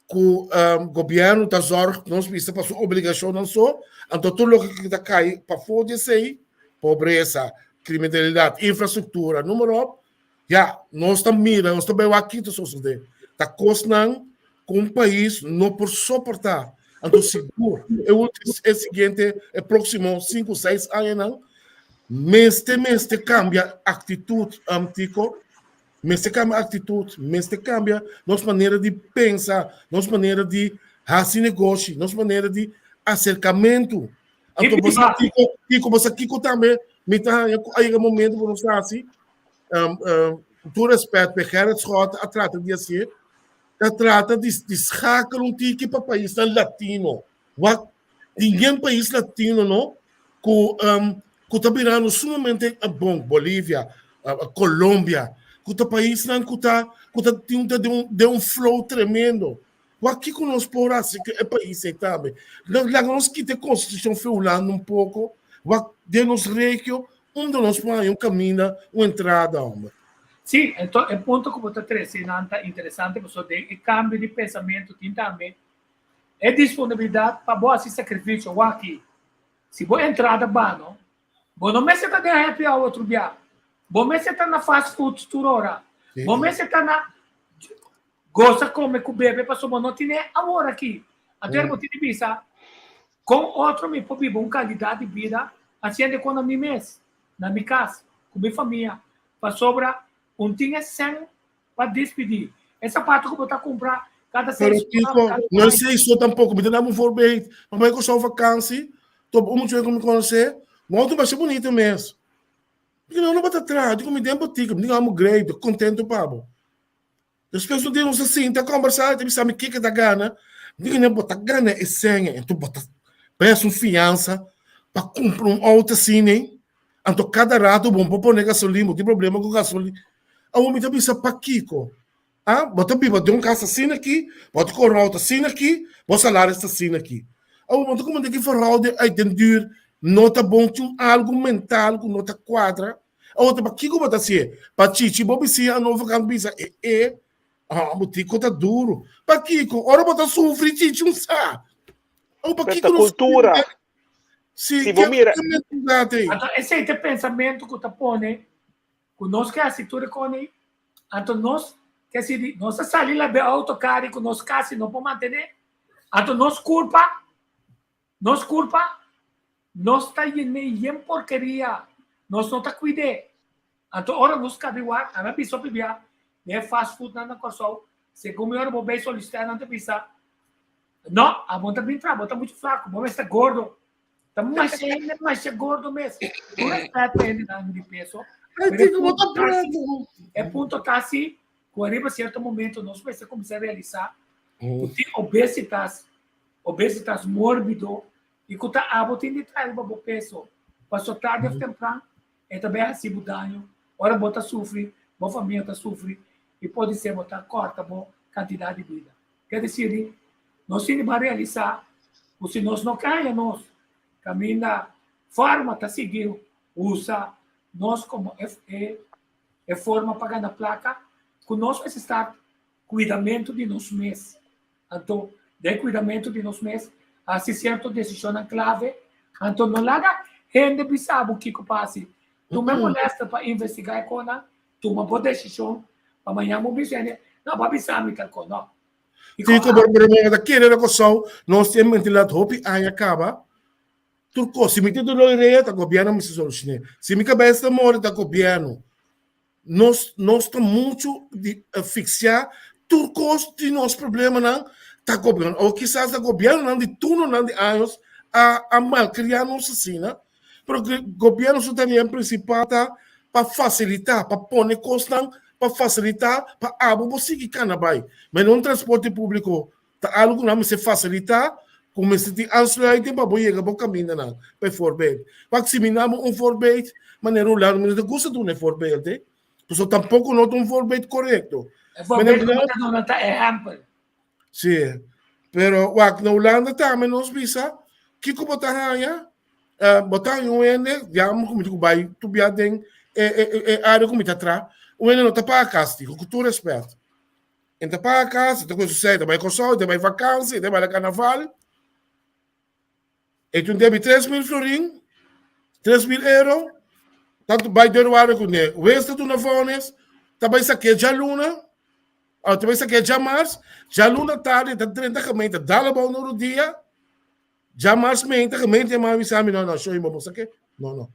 que o governo está zorg nós precisa passar obrigação não só então tudo o que está cai para fora sei pobreza criminalidade infraestrutura número nós estamos mirando nós estamos aqui to suceder tá custando com país não por suportar então seguro é seguinte é próximo 5 6 anos mês cambia atitude antigo mas cambia atitude, mas cambia nossa maneira de pensar, nossa maneira de fazer negócio, nossa maneira de acercamento. Então, você aqui também, aí o momento que nós assim, todo respeito, para Gerard Scott, trata de assim, trata de escalar tique para país latino. Ninguém país latino, não, que está virando sumamente bom, Bolívia, Colômbia, que o país não tem um flow tremendo. Aqui que nós por assim que é país também. Lá nós que tem constituição falando um pouco, de nos requio onde nós põe um caminho, uma entrada, Sì, è punto come te è interessante, perché il cambio di pensamento também é disponibilidade para boa sacrifício aqui. Se você entrar da bano, você não mexe tá de happy hour outro dia. Você mexe tá na fast food toda hora. Você mexe tá na gosta comer com bebê, para só não tem amor aqui. Até você tem visa com outro me pode uma qualidade de vida, assim com a mim mesmo, na minha casa, com minha família, para sobrar tinha 100 para despedir. Essa parte que eu vou comprar cada Pero Kiko, não sei isso tampouco, me dá um voorbeeld. Mas eu sou vakantie, tô um dia que me conhecer, muito mais bonito mesmo. Porque não vai atrás, digo me dê botica, me diga grande, contente pabo. As pessoas dizem assim, tá conversando, tem sabe que da gana, digo nem botar gana e senha, então bota peço fiança para comprar outro cine, então cada rato bom para pôr gasolina, não tem problema com gasolina. A homem também sabe para Kiko. Ah, bota biba de casa assim aqui, bota correr outra assim aqui, bota salário esta assim aqui. A homem como de que fraude aí dentro nota bom tinha algo mental com nota quadra. A outra para Kiko bota assim, para Chichi, bobi se a nova cambisa o Tico tá duro. Para Kiko, ora bota sofrer Chichi sa. Ou para Kiko cultura. Sim, se vou mirar. Então esse é o pensamento que tá pone nós que a cintura com ele, então nós que se nós sair lá do autocarro com nós casi não podemos manter, então nós culpa, nós está em porcaria, nós não está cuidando, então ora nós cabear, a minha pessoa bebia, é fast food na coisa, se come hora vou bem solicitar não te pisa, não, a monta bem fraco, está muito fraco, vamos estar gordo, estamos mais gordo mesmo, não está tendo nada de peso. É ponto assim, que arriba a certo momento nós vamos começar a realizar tem obesidade mórbido e que está a botar de trás o peso passou tarde ou temprano é também assim o dano ora bota sofre a família está sofre e pode ser botar corta boa quantidade de vida quer dizer nós temos que realizar ou se nós não caia nós caminha forma está seguindo usa nós como é forma para ganhar placa que nós vamos estar cuidamento de nós mesmos então de cuidamento de nós mesmos assim certa decisão clave então não larga gente pensar o que passa tu me molesta para investigar com ela tu uma boa decisão amanhã vamos dizer não vai pensar me calcou não Fico problema da querer a coisa nós temos mentalidade hope aí acaba Turco, se me tento loireia, tá governo me se solucione. Se me cabeça morre, tá governo. Nós estamos muito de asfixiar turcos de nosso problema não tá governo. Ou quizás tá governo não de turno não de anos a malcriar nossa cena. Porque o governo só tem a principal para facilitar, para pôr coisas para facilitar, para abo seguir canabai. Mas no transporte público tá algo não se facilitar. Como se tem ansluiting para chegar para o caminho não, para voorbeeld. Pag se minamo voorbeeld, maneiro lá, mas não gosta de voorbeeld, então tampouco não é voorbeeld correto. Voorbeeld não está exemplo. Sim, pero wag na Holanda também nós visa, que como tá hanya, botar um ene, já como digo vai, tu bia tem área como tá atrás, o ene não tá para castigo, com todo respeito. Então para casa, tem coisa certa, vai com sol, vai vacância, vai carnaval. E tu deve 3.000 florin, 3.000 euro, tanto vai de área com ele. O resto do navones, também isso aqui é já luna, também isso aqui é já março, já luna tarde, tá 30 caminhos, dá lá bom no dia, já março mente, caminho, mas sabe, não, show em isso aqui, não.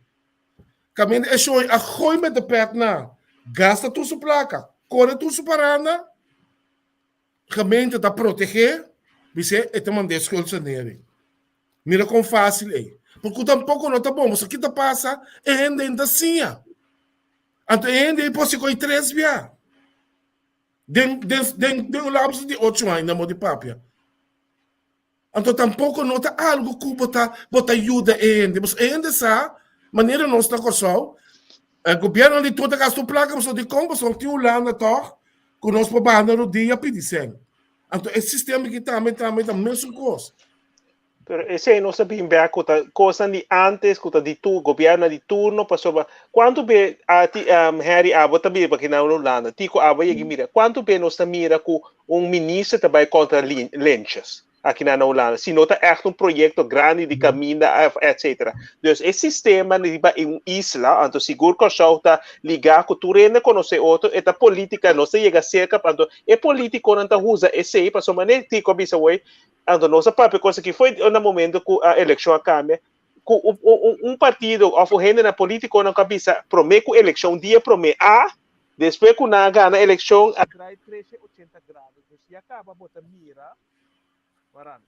Caminho é show, a coi met de perna, gasta tu sua placa, corre tu sua parada, caminho tá proteger, você é também desculpa nele. Mira com fácil aí. Porque tampouco não está bom. Mas aqui passa é ainda assim. Então, ainda pode ser 3 dias. De um lapso de 8 anos, não de papia. Então, tampouco não está algo que bota ajuda ainda. Mas ainda essa maneira não está com o governo de toda a sua placa, mas de como só tem um lado toch, que nós podemos no dia pedir. Então, esse sistema que também é a mesma coisa. Pero ese no sabe bem cosa ni antes kuta di tu governo di turno pasoba quanto be ati Harry abo tabi ba kina Holanda tiko abo yegi mira quanto be no mira ku ministro trabalha contra lynches aqui na Holanda se nota echt projeto grande de caminho etc. Dus esse sistema de em isla anto seguro que solta ligar com tu rende conhecer outro eta política não se chega cerca anto é político não tá usa esse pasoba nem tiko bisa way anto nossa própria coisa que foi no momento que a eleição cambia, partido ou gente na política na cabeça promete que a eleição dia promete depois que na gana a eleição atrai 380 graus, então se acaba bota mira, varando.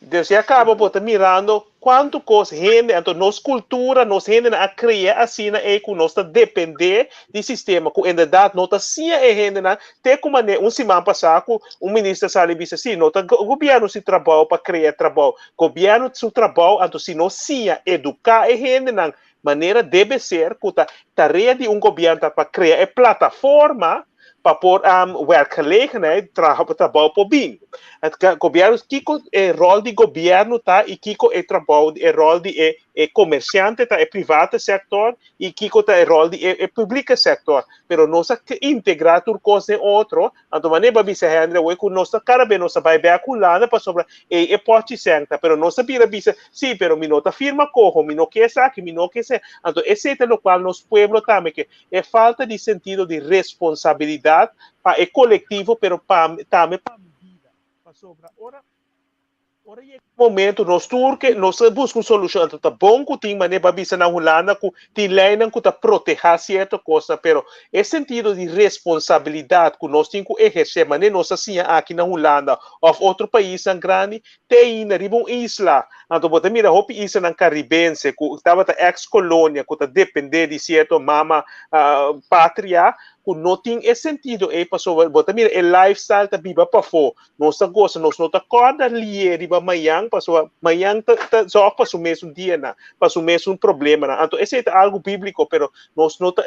Então se acaba bota mirando quanto coisa gente, então nossa cultura, nossa gente a criar assim é que nós depender do sistema, que ainda dá nota sim é gente na tem como semana passada ministro sali disse assim, nota governo se trabalha para criar trabalho, governo seu trabalho, então se nós sim educar a gente na maneira deve ser, que a tarefa de governo para criar plataforma para pôr werkgelegenheid trabalho para bem. O governo, kiko é rol de governo tá e kiko é trabalho é rol de comerciante tá é privado sector e kiko tá é rol de público sector. Pero nós integrar tudo coisa outro, então maneira bisa handle o que nós cada vez nós vai ver aculada para sobre e pode ser, pero nós sabia bisa sim, pero mi nota firma corro, mi no que saque, mi no que se, então esse é o qual nos pueblo também que é falta de sentido de responsabilidade para o coletivo, pero também para medida, para sobre ora é momento nós turque nós buscamos solução então tá bom que tem maneira para bisa na Holanda que tem lei não que tá proteger certa coisa, pero esse sentido de responsabilidade que nós temos que exercer maneira nós assim aqui na Holanda ou outro país tão grande tem na ribon isla então bota mira hopi isla na caribense que estava ta ex colônia que tá depender de certo mama pátria que não tem esse sentido e passou bota mira o lifestyle tá viva para fora nós gosta nós não tá corda ali riba manhã passou manhã tá só para o mesmo dia na para o mesmo problema na então esse é algo bíblico pero nós nota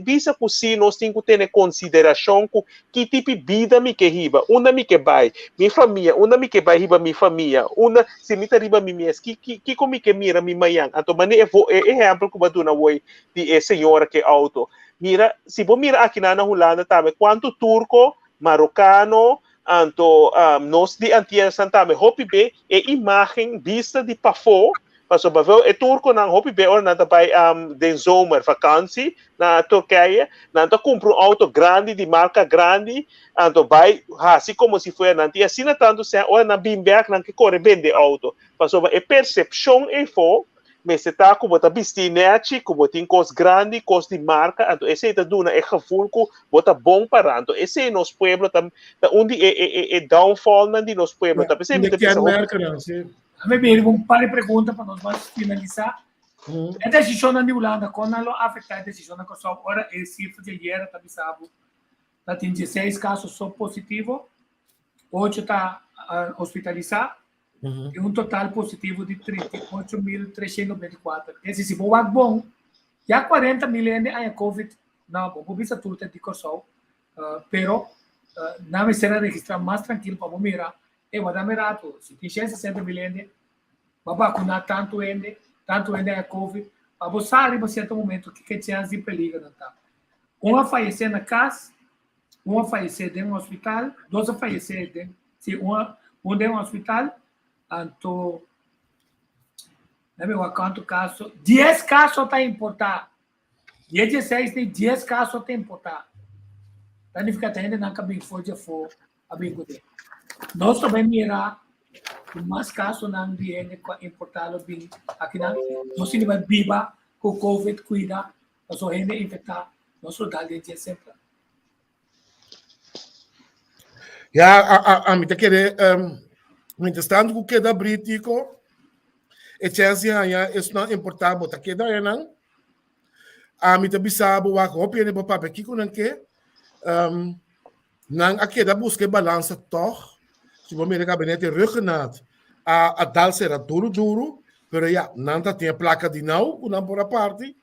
visa que sim nós temos que ter consideração que tipo de vida me que riba uma me que vai minha família uma me que vai riba minha família uma se me tá riba minha mês que como que mira minha manhã então maneira exemplo que vou dar hoje de senhora que auto mira se vou mirar aqui na Holanda também quanto turco marocano anto nós de antiga também hopi be e imagem vista de pafo passou para ver é turco não hopi be ou nada vai de zomer vakantie na Turquia nada compra auto grande de marca grande anto vai assim como se foi na antiga assim tanto se ou na bimberg não que corre bem de auto passou é percepção e fo mas se tá com bota bistinete, com bota em coisa grande, coisa de marca, então esse é duna é gevoel que bota bom para então esse é nosso pueblo tam onde é downfall na de nosso pueblo tam esse de que marca não sim A mim mesmo um par de perguntas para nós vamos finalizar. A decisão na Holanda, quando ela afeta a decisão na Kosovo, agora é cifra de ayer, tá bisabo, tá tem 16 casos só positivos, 8 está hospitalizado. E um total positivo de 38.394. Esse se for bom, já 40 mil é COVID, não, vou ver tudo de Kosovo, pero não me será registrar mais tranquilo para mirar, vai dar mirato, se tem 60 mil vai vacunar tanto é COVID, para você em certo momento que chance de perigo não tá. Uma falecer na casa, uma falecer dentro do hospital, duas falecer dentro, se uma dentro do hospital. Então, não me quanto caso, 10 casos está importar. 16 tem 10 casos está importar. Planifica ainda não cabe forja for a bem cuidar. Nós também mirar mais casos não de importar bem aqui não. Nós se vai viva com COVID cuida, nós só ainda infectar, nós só dá de sempre. A mim tá querer Interessante que queda britiko e chance hanya is not importable ta queda nan a mi bisabo wa copia ne papa kiko nan ke nan a queda busque balança toch se vou me gabinete ruggenat a dalse era duro pero ja nanta tem placa de não una por parte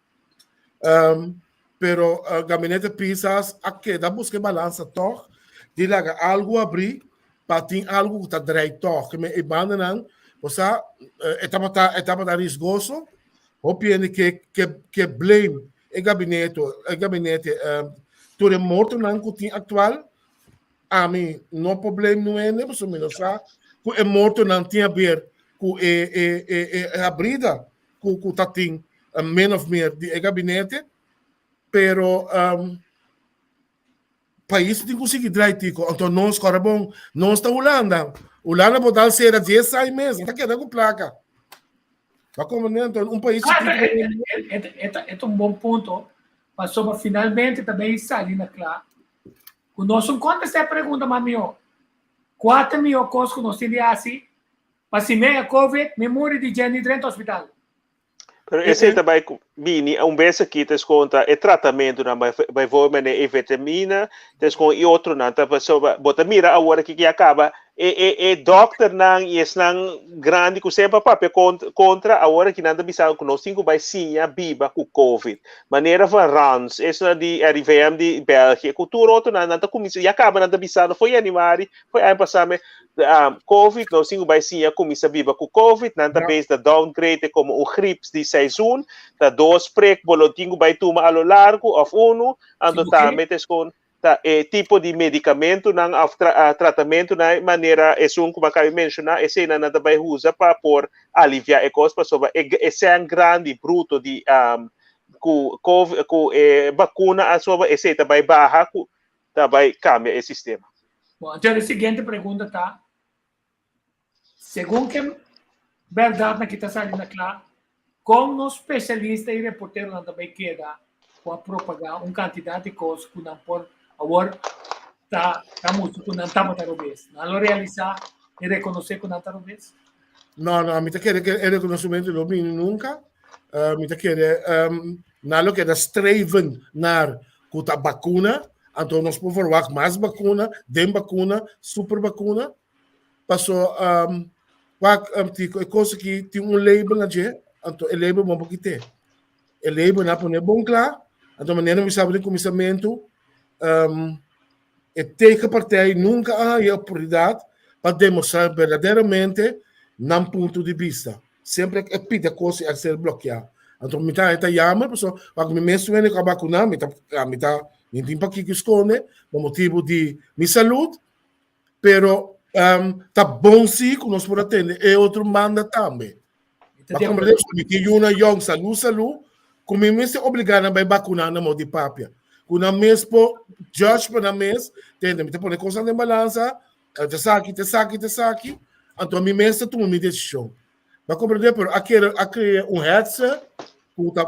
pero gabinete pisas a queda busque balança toch de laga algo abrir para ter algo que está direito, que me banda não, você etapa da risgoso, opinião que blame o gabinete todo morto não que tem atual, a mim não problema não é nem por menos que é morto não tinha ver com a brida que tá tem menos mer de gabinete, pero país tem conseguir direito, então nós cara bom, nós está Holanda botar ser 10 anos mesmo, tá querendo com placa. Mas como então um país é um bom ponto, mas sobre finalmente também sair na clara. O nosso conta essa pergunta mamio, 4 mil coisas que nós temos assim, mas se meia COVID, memória de gente dentro do hospital. Pero esse também bini um vez aqui te conta é tratamento na vai vomene e vitamina te com e outro não tá pessoa bota mira agora que acaba doctor não e não grande que sempre papel contra agora que nada bisa com nós 5 by sinha biba com covid maneira van runs essa de RVM de België cultura outro não tá começa e acaba nada bisa não foi animari foi aí passar covid nós 5 by sinha começa biba com covid nada base da downgrade como o grips de seizoen da 2 prek bolotinho by tuma a lo largo of uno ando metes com tipo de medicamento não tratamento na maneira como acabei de mencionar esse não nada vai usar para por aliviar a coisa sobre esse é um grande bruto de com vacuna a sua esse também barra também cambia o sistema. Bom, então a seguinte pergunta tá segundo que verdade na que está saindo claro como especialista e reporteiro não também queda para propagar uma quantidade de coisas que não por agora tá muito que não estamos a vez não realizar e reconhecer que não está a vez não me tá querer reconhecimento do mim nunca me tá querer não que da streven naar a vacuna então nós podemos falar mais vacuna dem vacuna super vacuna passou é coisa que tem um label na je então o label bom porque tem o label na põe bom claro então maneira me sabe de começamento que partij nunca há a oportunidade para demonstrar verdadeiramente num ponto de vista. Sempre é pide coisa a ser bloqueada. Então, me está chamando, pessoal, porque me mencionei com a vacuna, me está nem para que esconde, por motivo de minha saúde, pero tá bom sim que nós podemos atender, é outro manda também. Mas como eu disse, uma young saúde, como me se obrigado a vacinar na mão de papia. Una mês por judge para mês, tende me põe coisa de balança, te saque, então a mim mesmo toma minha decisão. Mas compreender por aquele headset,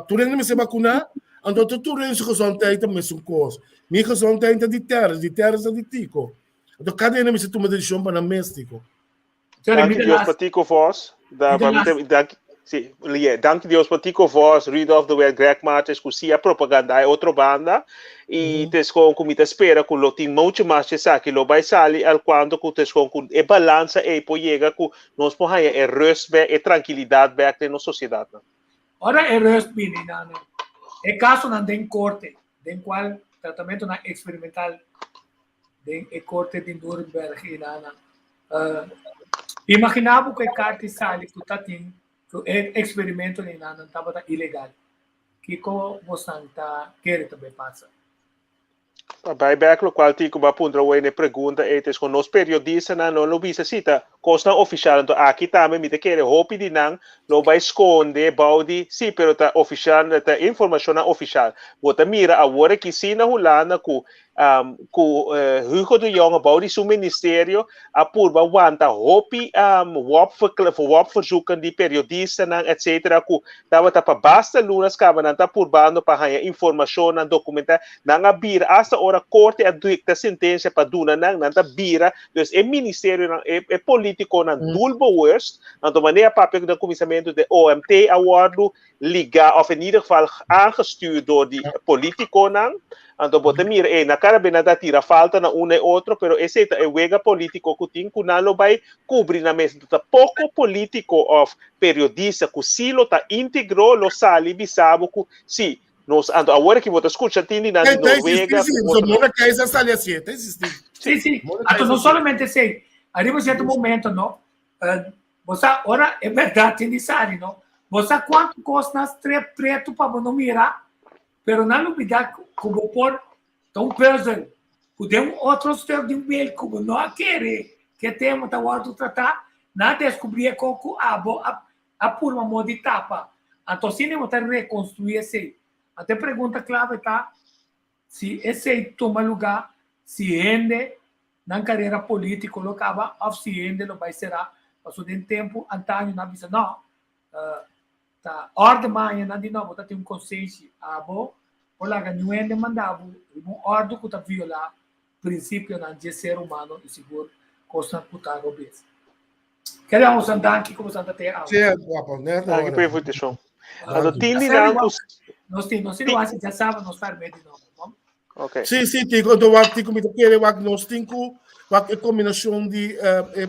tu nem me se vacinar, então tu nem se gesondheid também são coisas. Minha gesondheid é de terras de tico. Então cada um me se toma decisão para mês tico. Dank Deus para tico vos, Sim, dank Deus por Tico Voz, Read of the World, Greg Martins, que se a propaganda é outra banda, e tescom como te espera que lo tem muito mais de saque, lo vai sair al quando que tescom com e balança e poi chega que nós podemos é rust e tranquilidade back na sociedade. Ora é rust bem, não. É caso não tem corte, tem qual tratamento na experimental, tem corte de Nuremberg, não. Imaginava que carta sale que tá tem experimento nem nada estava ilegal que como você está querendo também passa Vai back lo qual tico ba puntra wene pergunta etes con nos periodista na non lo bisa sita costa oficial então aqui também me te quer hopi di nang lo vai esconde baudi sì pero ta oficial ta informação oficial bota mira agora que sina hulana ku Hugo de Jonge baudi su ministério a purba wanta hopi wap verzoeken die periodista nang etc ku tava ta pa basta lunas kaba nang ta purbando pa haya informação nang documenta nang abira hasta ora corte a dicta sentença para duna nang nang ta bira dus e ministério nang e político nang dulbo worst nang to maneira papel do comissamento de OMT award liga of in ieder geval aangestuurd door die politico nang Anto bota mira na cara benada tira falta na um e outro, pero esse é o ega político que tem que não vai cobrir na mesa. Tá pouco político of periodista que se lo tá integrou lo sali bisabo que se nós ando agora que você escuta tem na Noruega. Sim. Então não somente sei arriva um certo momento, não? Você, ora, é verdade, necessário, não? Você quanto custa nas três preto para não mirar, pero não olvidar como por tão peso. Podemos outros ter de bem como não querer que temos da hora tratar, não descobrir como a por uma moda etapa. Então, se não está reconstruir esse, até pergunta clave tá se esse toma lugar, se ende na carreira política colocava, ou se ende não vai ser, passou de tempo, Antônio não avisa não, tá ordem manhã não de novo, tá tem um conselho, abo, olha que não ende mandava, um ordem que tá violar princípio de ser humano e seguro, costa putar obesa. Queremos andar aqui como Santa Terra. Certo, guapo, né? Anche per invitation. Allora, tindi Não anche se não acha já sabe não estar meio de novo. Ok. Sim, tico, do artigo me querer o diagnóstico, a combinação de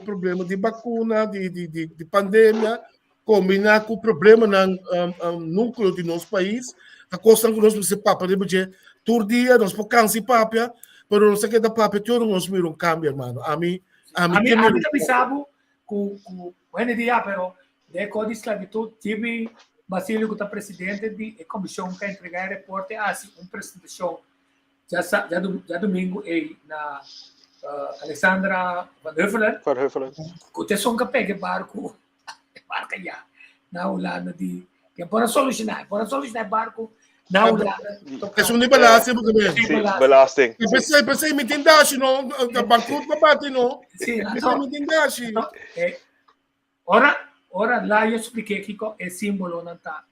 problema de vacuna, de pandemia, combinar com o problema no núcleo de nosso país, a costa que nós precisamos papar, de budget, todo dia nós podemos papar, mas não sei que da papar, todo nós mira cambio, irmão. A mim também sabe com o dia, pero de código de esclavitud tive Basílio que está presidente de comissão que entregar reporte assim uma apresentação já domingo na Alexandra Van Huffelen que te são que pega barco já na Holanda de que para solucionar barco na Holanda é um belasting belasting pensei me entendaste não da banco para bater não sim me entendaste ora lá eu expliquei que é símbolo não tá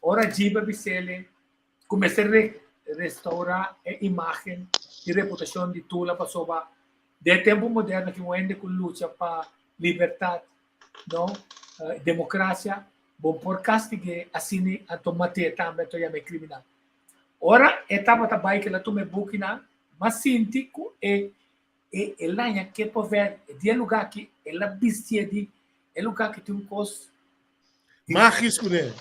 ora Giba Bicele comecei a restaurar a imagem e reputação de Tula passou de tempo moderno que ainda com luta para liberdade não democracia bom por castigar assim a tomate também to é criminal ora etapa também que ela tome bukina mas sintico é lá que pode ver de lugar que ela vestia de é lugar que tem coisa mágico, né?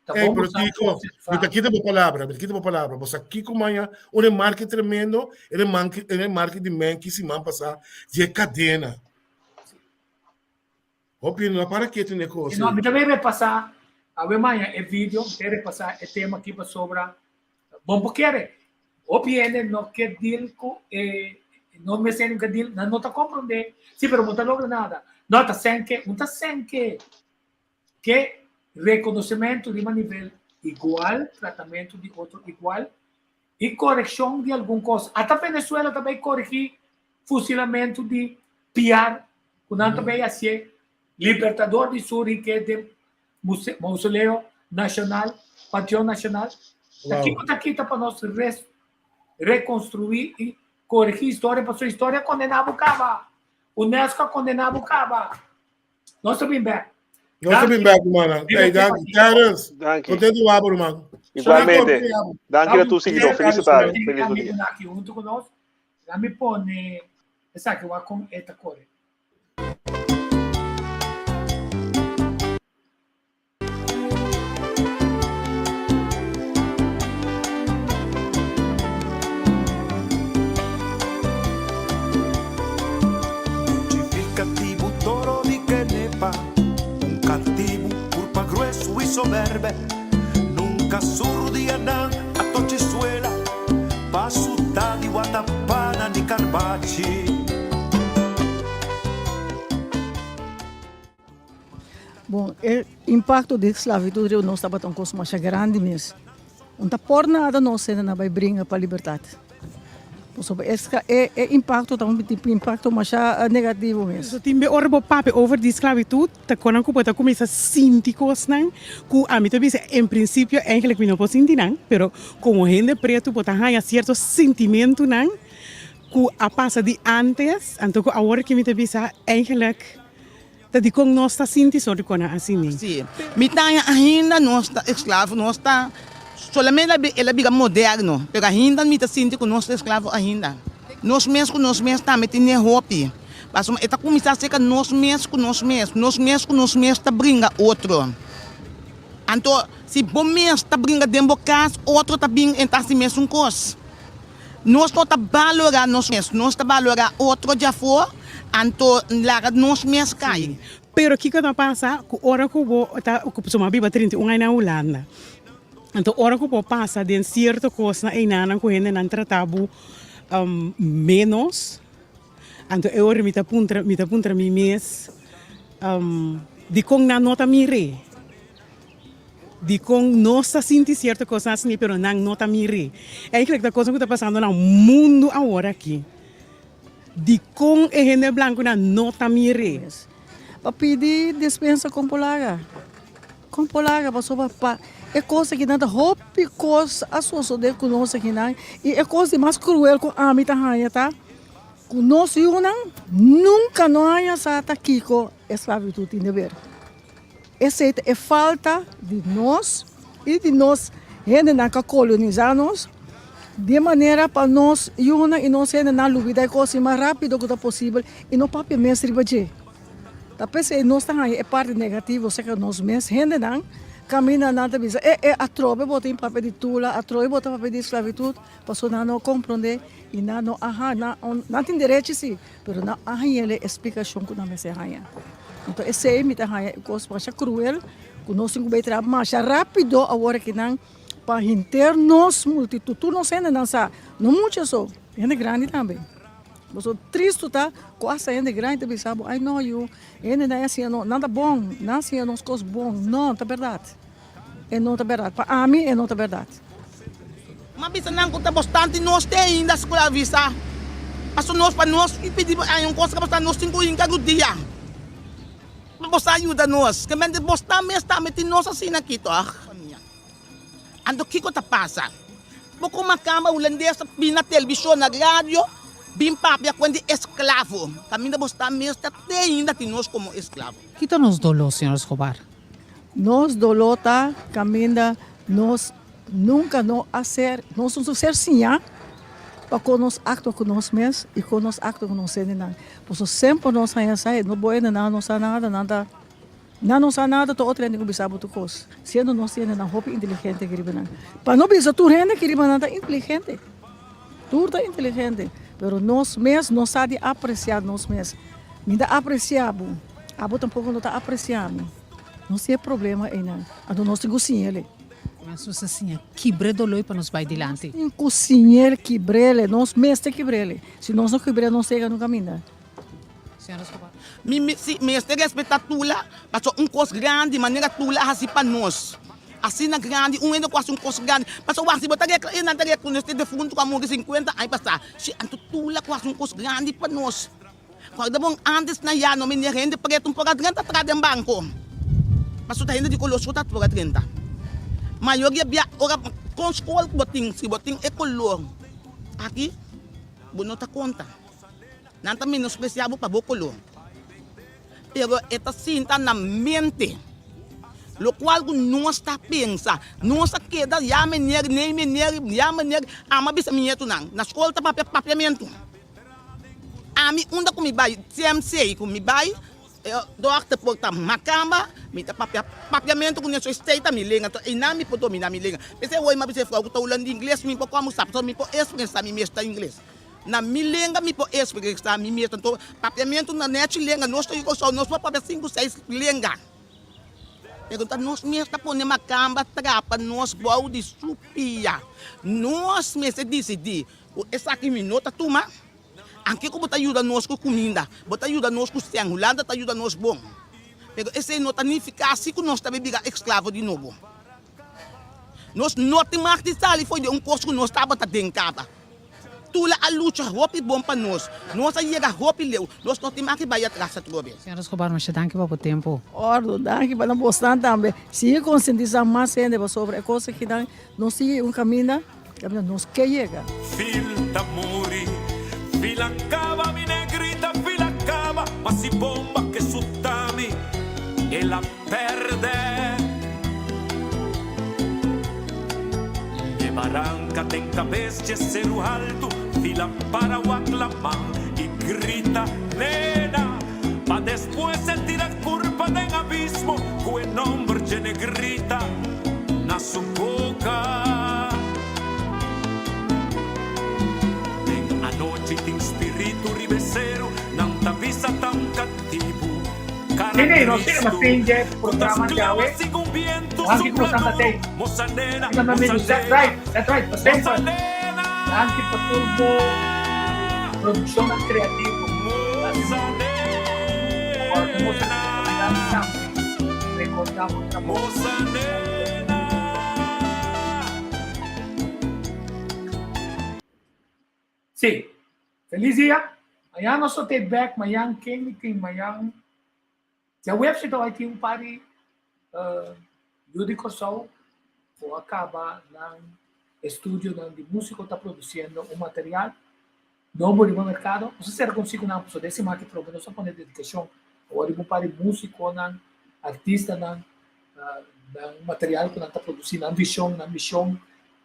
Tá bom, pero Tico, me quita uma palavra. Você aqui com manhã, um marca tremendo, ele marca de man que se man passar de cadena. Opinião, para que tu negócio? Não, também vai passar, amanhã é vídeo, vai passar é tema aqui para sobre, bom porque opinião não quer dizer que não me sei que dizer, não tá compreender, sim, pero não tá logo nada. Não tá sem que reconhecimento de um nível igual, tratamento de outro igual e correção de alguma coisa. Até a Venezuela também corrigir fuzilamento de PR, quando também assim libertador de Suri que é de mausoléu nacional, panteão nacional. Aqui tá para nós reconstruir e corrigir história, para sua história condenava o Caba. UNESCO condenava o Caba. Nós estamos bem. Nós estamos bem, mano. Danke. Contento abro, mano. Igualmente. Danke a tu, Signo. Felicitare. Feliz do dia. Aqui junto conosco. Já me põe essa que vai com esta cor. Soberbe, nunca surdia na a tocesuela, pasuta di Watapana di Carbaci. Bom, o impacto da esclavitud não estava tão coisa mais grande mesmo. Não está por nada não sendo na vai brincar para a liberdade. É impacto também tipo impacto mais negativo mesmo. So timbe orbo pape over die esclavitud, ta konan ko pata começa sentir coisas não, que a mim também em princípio eigenlijk não posso sentir não, pero como gente preto pata há certo sentimento não, que a passa de antes, então agora que me também eigenlijk dat com nós está sentindo só de kona assim. Sim, me tá ainda nós está escravo, nós está solamente ela é moderno, mas ainda me está sentindo que nós escravo ainda. Nós mesmos também temos roupa. Mas está começando a ser que nós mesmos está brinca outro. Então, se bom mesmo está brinca dentro de casa, outro está brinca em assim mesmo coisa. Nós não está valorar nós mesmos, nós está valorar outro já for, Anto, laga nos mes cai. Pero kika na pasa, ku ora ko bo, ku suma biba 31 ay na Holanda. Então, ora que eu passa de certa coisa na inana que ainda não tratava menos. Então, eu me apunta mi mês de com na nota mire. De com nossa sentir certa coisa assim, pero não nota mire. É que a coisa que está passando no mundo agora aqui. De com a gente branco na nota mire. Para pedir dispensa com polaga. Com polaga, para é coisa que nada hopi coisa a sua de conosco aqui não e é coisa mais cruel com a mim tá conosco eu não nunca não há sata aqui com esclavitud em dever essa é falta de nós e de nós gente não colonizar nós de maneira para nós eu não e nós gente não lutar coisa mais rápido que possível e não papel mestre baje tá pensei nós tá é parte negativa sei que nós mesmos gente não caminha nada bisa a trobe bota em papel de tula a trobe bota papel de esclavitud passou não compreender e não não tem direito sim pero não ele explicação que não me se haya então esse é me tá haya coisa mais cruel que nós temos que trabalhar mais rápido agora que não para internos multitud tu não sendo não sa não muito só é grande também mas o triste tá quase ainda grande bisa ai não eu ainda não é assim não nada bom não assim não coisas bom não tá verdade é não tá verdade para mim é não tá verdade Mas bisa não conta bastante nós tem ainda escravista. Passo nós para nós e pedir aí coisa que bastante nós 5 em cada dia. Mas você ajuda nós, que mente bastante mesmo tá metendo nós assim aqui tá. Ando que tá passa. Pouco uma cama holandesa na televisão na rádio. Bim papia quando escravo. Caminha bastante mesmo tá ainda tem nós como escravo. Quita nos dolor, senhor Escobar. Nós dolota caminha nós nunca não fazer nós vamos ser sim para com nós acto com nós mesmos e com nós acto com nós não por isso sempre nós sai não boa não sabe nada não sabe nada to outro nem bisa butu coisa sendo nós tendo na roupa inteligente que riba para não bisa tu rende que riba nada inteligente tu tá inteligente pero nós mesmos não sabe apreciar nós mesmos ainda apreciamos abo tampouco não tá apreciando não tem problema aí não ando nós temos sim ele Mas assim, quebre dolor para nos vai adiante. Em cozinheiro quebrele, nós mestre quebrele. Se nós não quebrar, não chega no caminho. Senhora Escobar. Mestre respeita tula, mas coisa grande, maneira tula assim para nós. Assim na grande, ainda quase coisa grande. Mas o assim botar aqui na tarefa quando este defunto com a mão 50, aí passa. Se anto tula quase coisa grande para nós. Quando bom antes na ya no me rende preto para 30 atrás do banco. Mas o tá ainda de colosso tá para 30. Maioria bia ora com escola boting é color. Aqui bonota conta. Não também nos especial para bocolor. Pero esta cinta na mente. Lo qual não está pensa, não está queda já menyer nem menyer ama bisa minheto não. Na escola tá papiamento. Ami unda com me vai, CMC com me vai. Dokter porta macamba, mita papiamento com isso esteita me lenga, inami poto me lenga. Pese oi ma pese flau taulan de inglês me po como sabe, me po expressar me mesta inglês. Na me lenga me po expressar me mesta to papiamento na net lenga, nós tô igual só nós papia 5 6 lenga. Pergunta nós mesta pone macamba trapa nós bau de supia. Nós me se decidi, essa aqui me nota tuma. Anche como tá ajuda nós com comida, bota ajuda nós com sangue, Holanda tá ajuda nós bom. Pero esse não tá nem ficar assim que nós tá bebendo escravo de novo. Nós não tem mais de sali foi de curso que nós tava tá dencada. Tula a luta, roupa bom para nós. Nós aí chega roupa leu, nós não tem mais que vai atrás tudo bem. Senhora Escobar, mas danke para o tempo. Ordo, danke para não postar também. Se conscientizar mais ainda sobre a coisa que dá, nós siga caminho, nós que chega. Filta muri. Fila cava, mi negrita, fila cava, ma si bomba che suttami e la perde. E barranca tem cabeça de ser o alto, fila para o aclamar e grita, nena, ma después se tira curva del abismo, que nombre de negrita na su boca. Noite tem espírito ribeceiro, não te avisa Sini, no sini mapinje programa jawe. Nanti ko sa tatay. Kita namin that's right. Pasensya. Nanti paturbo produksyon ng kreatibo. Or mo sa kailangan record na mo sa mo. Sí. Feliz día. Ayan also take back mayang king mayang sa website ay yung pari Judy Corso o acaba ng estúdio de músico está produzindo um material novo no mercado. Você será consigo na pessoa desse market problema só para dedicação ou de um pari músico ng artista ng material que não está produzindo na missão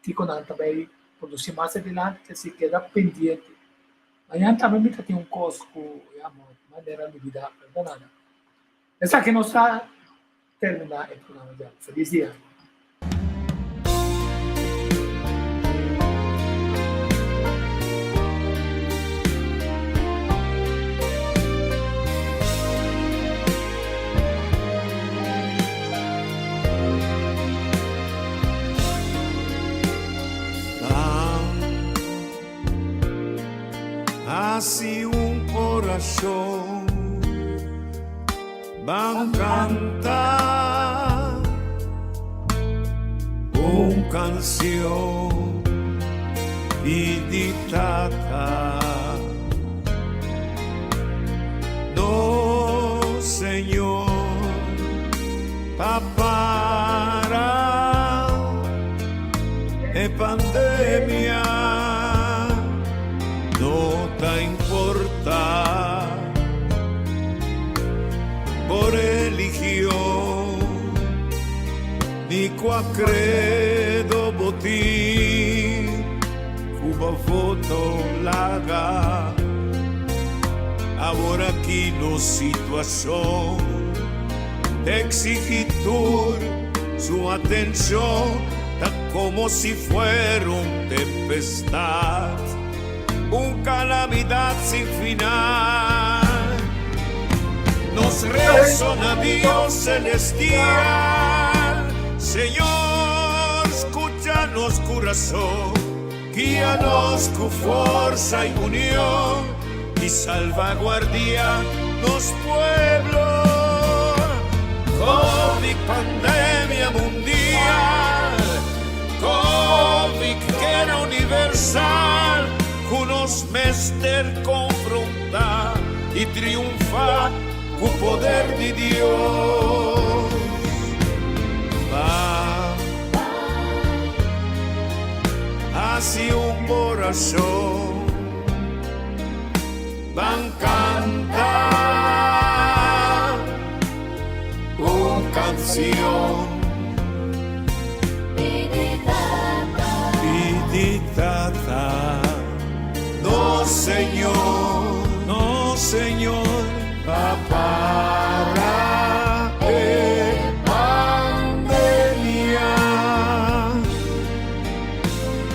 que não também produzir mais adiante que se queda pendente. Ayan também me tem custo maneira de vida perdonada. Essa que nos termina o programa de hoje. Feliz dia. Así un corazón van cantar una canción dictada. No, Señor, para pandemia no te importa por religión ni qua credo botín Cuba foto laga ahora aquí no situación te exigitur su atención como si fuera una tempestad, una calamidad sin final. Nos resona Dios celestial, Señor, escúchanos corazón, guíanos con fuerza y unión y salvaguardia los pueblos. COVID, pandemia mundial, COVID guerra universal, unos mester confrontar y triunfar con poder de Dios. Va así un corazón van cantar una canción dictada. No Señor, no Señor, papá.